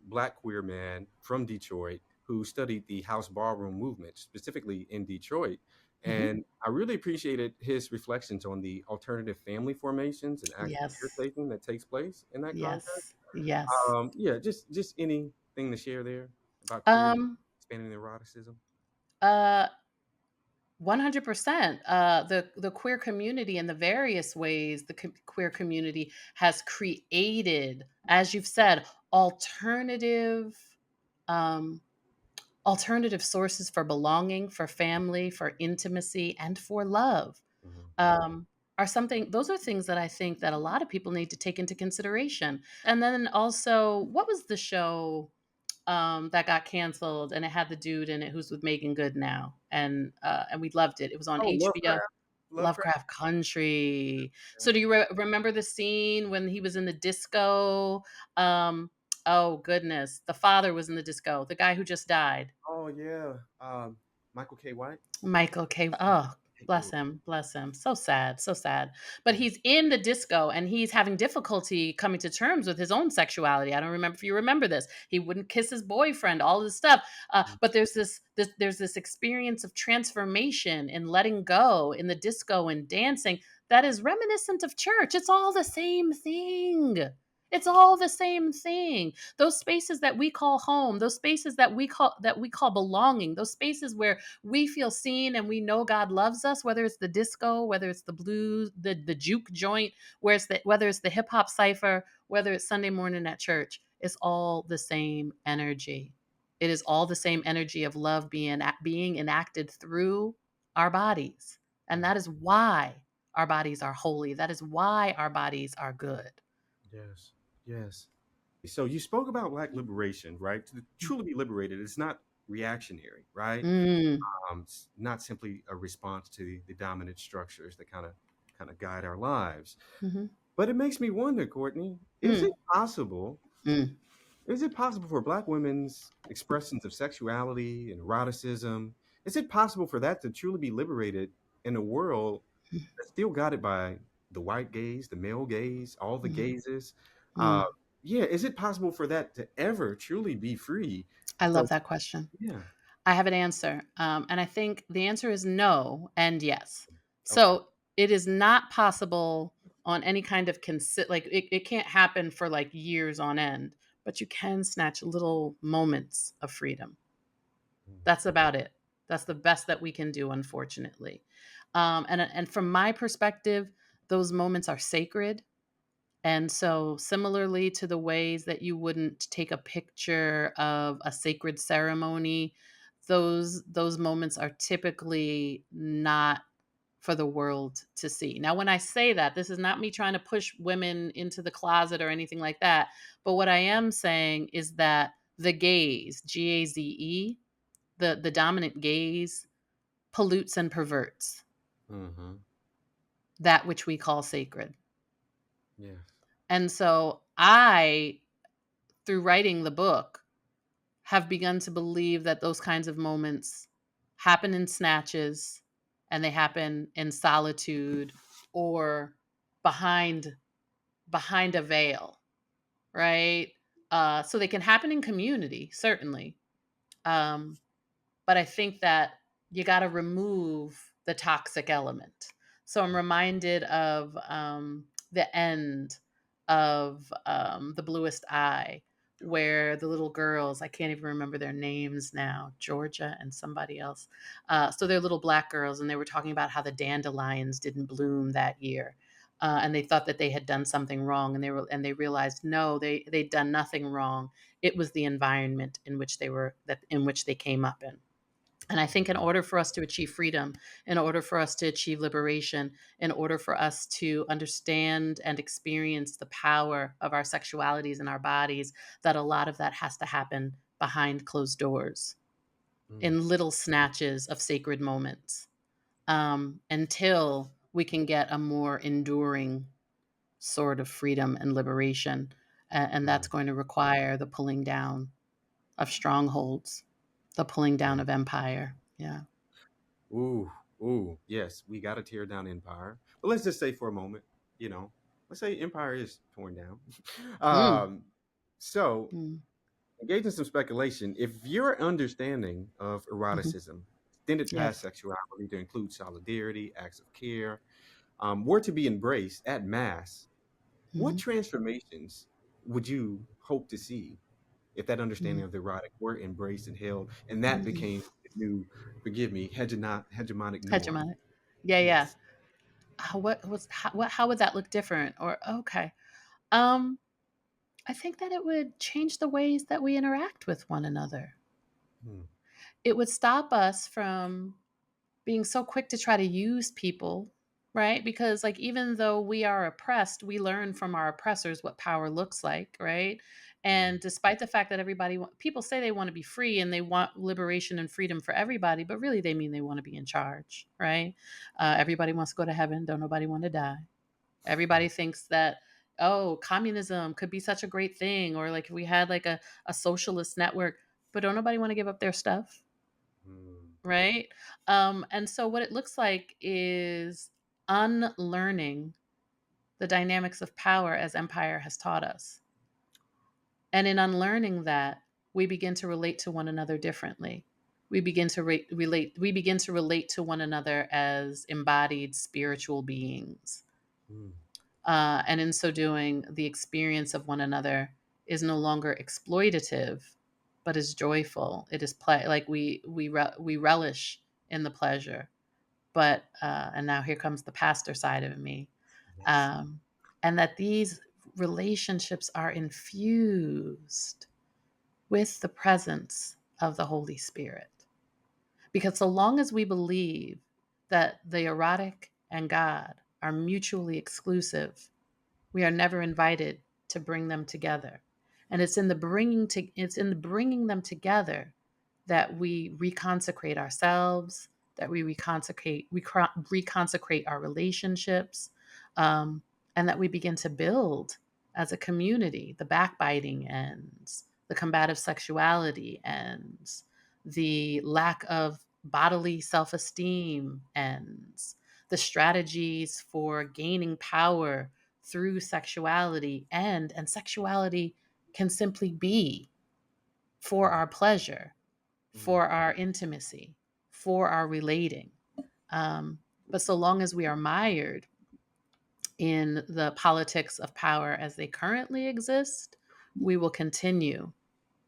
[SPEAKER 3] black queer man from Detroit who studied the house ballroom movement, specifically in Detroit.
[SPEAKER 2] Mm-hmm.
[SPEAKER 3] And I really appreciated his reflections on the alternative family formations and active
[SPEAKER 2] Yes.
[SPEAKER 3] caretaking that takes place in that context.
[SPEAKER 2] Yes. Yes.
[SPEAKER 3] Yeah, just anything to share there about queer
[SPEAKER 2] Um,
[SPEAKER 3] expanding the eroticism.
[SPEAKER 2] uh, 100%. The queer community in the various ways queer community has created, as you've said, um, alternative sources for belonging, for family, for intimacy, and for love.
[SPEAKER 3] Hmm.
[SPEAKER 2] Um, are something those are things that I think that a lot of people need to take into consideration. And then also, what was the show that got canceled and it had the dude in it who's with Megan Good now, and we loved it. It was on
[SPEAKER 3] Oh,
[SPEAKER 2] HBO.
[SPEAKER 3] Lovecraft.
[SPEAKER 2] Lovecraft Country.
[SPEAKER 3] Yeah.
[SPEAKER 2] So do you remember the scene when he was in the disco? Um, oh goodness, the father was in the disco. The guy who just died.
[SPEAKER 3] Oh yeah. Michael K. White.
[SPEAKER 2] Michael K. Oh, bless
[SPEAKER 3] Ooh.
[SPEAKER 2] him, bless him. So sad, so sad. But he's in the disco and he's having difficulty coming to terms with his own sexuality. I don't remember if you remember this. He wouldn't kiss his boyfriend, all this stuff. But there's this experience of transformation and letting go in the disco and dancing that is reminiscent of church. It's all the same thing. It's all the same thing. Those spaces that we call home, those spaces that we call belonging, those spaces where we feel seen and we know God loves us, whether it's the disco, whether it's the blues, the juke joint, whether it's the hip hop cipher, whether it's Sunday morning at church, it's all the same energy. It is all the same energy of love being enacted through our bodies. And
[SPEAKER 3] Mm.
[SPEAKER 2] that is why our bodies are holy. That is why our bodies are good.
[SPEAKER 3] Yes. Yes. So you spoke about black liberation, right? To truly be liberated, it's not reactionary, right?
[SPEAKER 2] Mm,
[SPEAKER 3] It's not simply a response to the dominant structures that kind of guide our lives.
[SPEAKER 2] mhm,
[SPEAKER 3] But it makes me wonder, Courtney,
[SPEAKER 2] mm, mm.
[SPEAKER 3] is it possible for black women's expressions of sexuality and eroticism, is it possible for that to truly be liberated in a world that's still guided by the white gaze, the male gaze, all the
[SPEAKER 2] Mhm,
[SPEAKER 3] gazes? Uh,
[SPEAKER 2] mm.
[SPEAKER 3] yeah, is it possible for that to ever truly be free
[SPEAKER 2] I
[SPEAKER 3] from?
[SPEAKER 2] love that question.
[SPEAKER 3] Yeah.
[SPEAKER 2] I have an answer. And I think the answer is no and yes.
[SPEAKER 3] Okay.
[SPEAKER 2] So it is not possible on any kind of like it can't happen for like years on end, but you can snatch little moments of freedom.
[SPEAKER 3] Mm,
[SPEAKER 2] That's about it. That's the best that we can do, unfortunately. And from my perspective, those moments are sacred. And so, similarly to the ways that you wouldn't take a picture of a sacred ceremony, those moments are typically not for the world to see. Now, when I say that, this is not me trying to push women into the closet or anything like that. But what I am saying is that the gaze, GAZE, the dominant gaze, pollutes and perverts
[SPEAKER 3] mm-hmm.
[SPEAKER 2] that which we call sacred.
[SPEAKER 3] Yeah.
[SPEAKER 2] And so I, through writing the book, have begun to believe that those kinds of moments happen in snatches and they happen in solitude or behind behind a veil, right? So they can happen in community, certainly. Um, But I think that you got to remove the toxic element. So I'm reminded of the end of The Bluest Eye, where the little girls, I can't even remember their names now, Georgia and somebody else. So they're little black girls, and they were talking about how the dandelions didn't bloom that year. And they thought that they had done something wrong, and they realized no, they'd done nothing wrong. It was the environment in which they came up in. And I think in order for us to achieve freedom, in order for us to achieve liberation, in order for us to understand and experience the power of our sexualities and our bodies, that a lot of that has to happen behind closed doors, in little snatches of sacred moments, until we can get a more enduring sort of freedom and liberation. And that's going to require the pulling down of strongholds, the pulling down of empire. Yeah.
[SPEAKER 3] Ooh, yes, we got to tear down empire. But let's just say for a moment, let's say empire is torn down.
[SPEAKER 2] Mm.
[SPEAKER 3] So,
[SPEAKER 2] Mm.
[SPEAKER 3] engage in some speculation. If your understanding of
[SPEAKER 2] Mhm.
[SPEAKER 3] eroticism extended past
[SPEAKER 2] Yes.
[SPEAKER 3] sexuality to include solidarity, acts of care, were to be embraced at mass, what
[SPEAKER 2] Mhm.
[SPEAKER 3] transformations would you hope to see if that understanding
[SPEAKER 2] Mm.
[SPEAKER 3] of the erotic were embraced and held, and that
[SPEAKER 2] Mhm.
[SPEAKER 3] became the new, forgive me, hegemonic norm?
[SPEAKER 2] Hegemonic. Yeah, yeah.
[SPEAKER 3] Yes.
[SPEAKER 2] How would that look different? Or okay. Um, I think that it would change the ways that we interact with one another.
[SPEAKER 3] Hmm.
[SPEAKER 2] It would stop us from being so quick to try to use people, right? Because like even though we are oppressed, we learn from our oppressors what power looks like, right?
[SPEAKER 3] Hmm.
[SPEAKER 2] And despite the fact that people say they want to be free and they want liberation and freedom for everybody, but really they mean they want to be in charge, right? Everybody wants to go to heaven, don't nobody want to die. Everybody thinks that, oh, communism could be such a great thing, or like if we had like a socialist network, but don't nobody want to give up their stuff,
[SPEAKER 3] Hmm.
[SPEAKER 2] right? And so what it looks like is unlearning the dynamics of power as empire has taught us. And in unlearning that, we begin to relate to one another differently. We begin to relate to one another as embodied spiritual beings.
[SPEAKER 3] Hmm.
[SPEAKER 2] And in so doing, the experience of one another is no longer exploitative, but is joyful. It is play, like we relish in the pleasure. But and now here comes the pastor side of me,
[SPEAKER 3] Yes.
[SPEAKER 2] um, and that these relationships are infused with the presence of the Holy Spirit. Because so long as we believe that the erotic and God are mutually exclusive, we are never invited to bring them together. And it's in the bringing them together that we reconsecrate ourselves, that reconsecrate our relationships, um, and that we begin to build as a community. The backbiting ends, the combative sexuality ends, the lack of bodily self-esteem ends, the strategies for gaining power through sexuality and sexuality can simply be for our pleasure,
[SPEAKER 3] Hmm.
[SPEAKER 2] for our intimacy, for our relating. But so long as we are mired in the politics of power as they currently exist, we will continue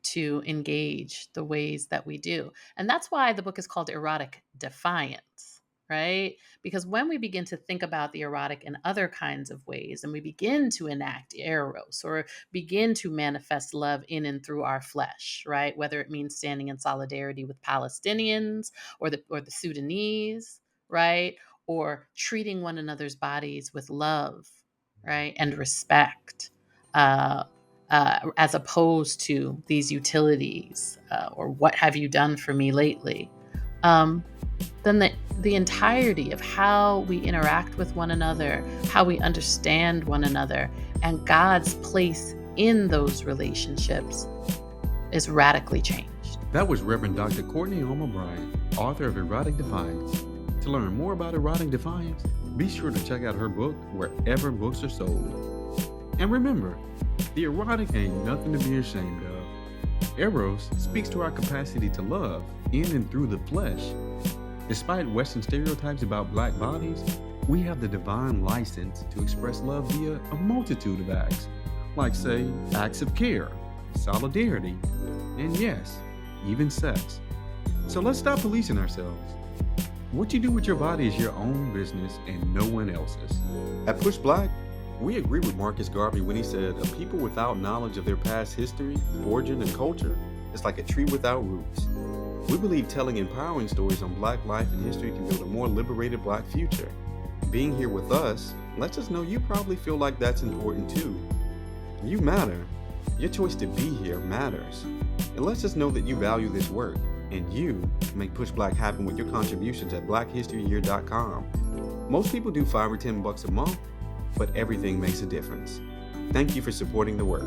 [SPEAKER 2] to engage the ways that we do. And that's why the book is called Erotic Defiance, right? Because when we begin to think about the erotic in other kinds of ways, and we begin to enact eros or begin to manifest love in and through our flesh, right? Whether it means standing in solidarity with Palestinians or the Sudanese, right? Or treating one another's bodies with love, right? And respect. As opposed to these utilities or what have you done for me lately, um, then the entirety of how we interact with one another, how we understand one another, and God's place in those relationships is radically changed.
[SPEAKER 1] That was Reverend Dr. Courtney Alma Bryant, author of Erotic Defiance. To learn more about Erotic Defiance, be sure to check out her book wherever books are sold. And remember, the erotic ain't nothing to be ashamed of. Eros speaks to our capacity to love in and through the flesh. Despite Western stereotypes about black bodies, we have the divine license to express love via a multitude of acts, like, say, acts of care, solidarity, and yes, even sex. So let's stop policing ourselves. What you do with your body is your own business and no one else's. At PushBlack, we agree with Marcus Garvey when he said, a people without knowledge of their past history, origin, and culture is like a tree without roots. We believe telling empowering stories on Black life and history can build a more liberated Black future. Being here with us lets us know you probably feel like that's important too. You matter. Your choice to be here matters. It lets us know that you value this work, and you make PushBlack happen with your contributions at blackhistoryyear.com. Most people do $5 or $10 a month, but everything makes a difference. Thank you for supporting the work.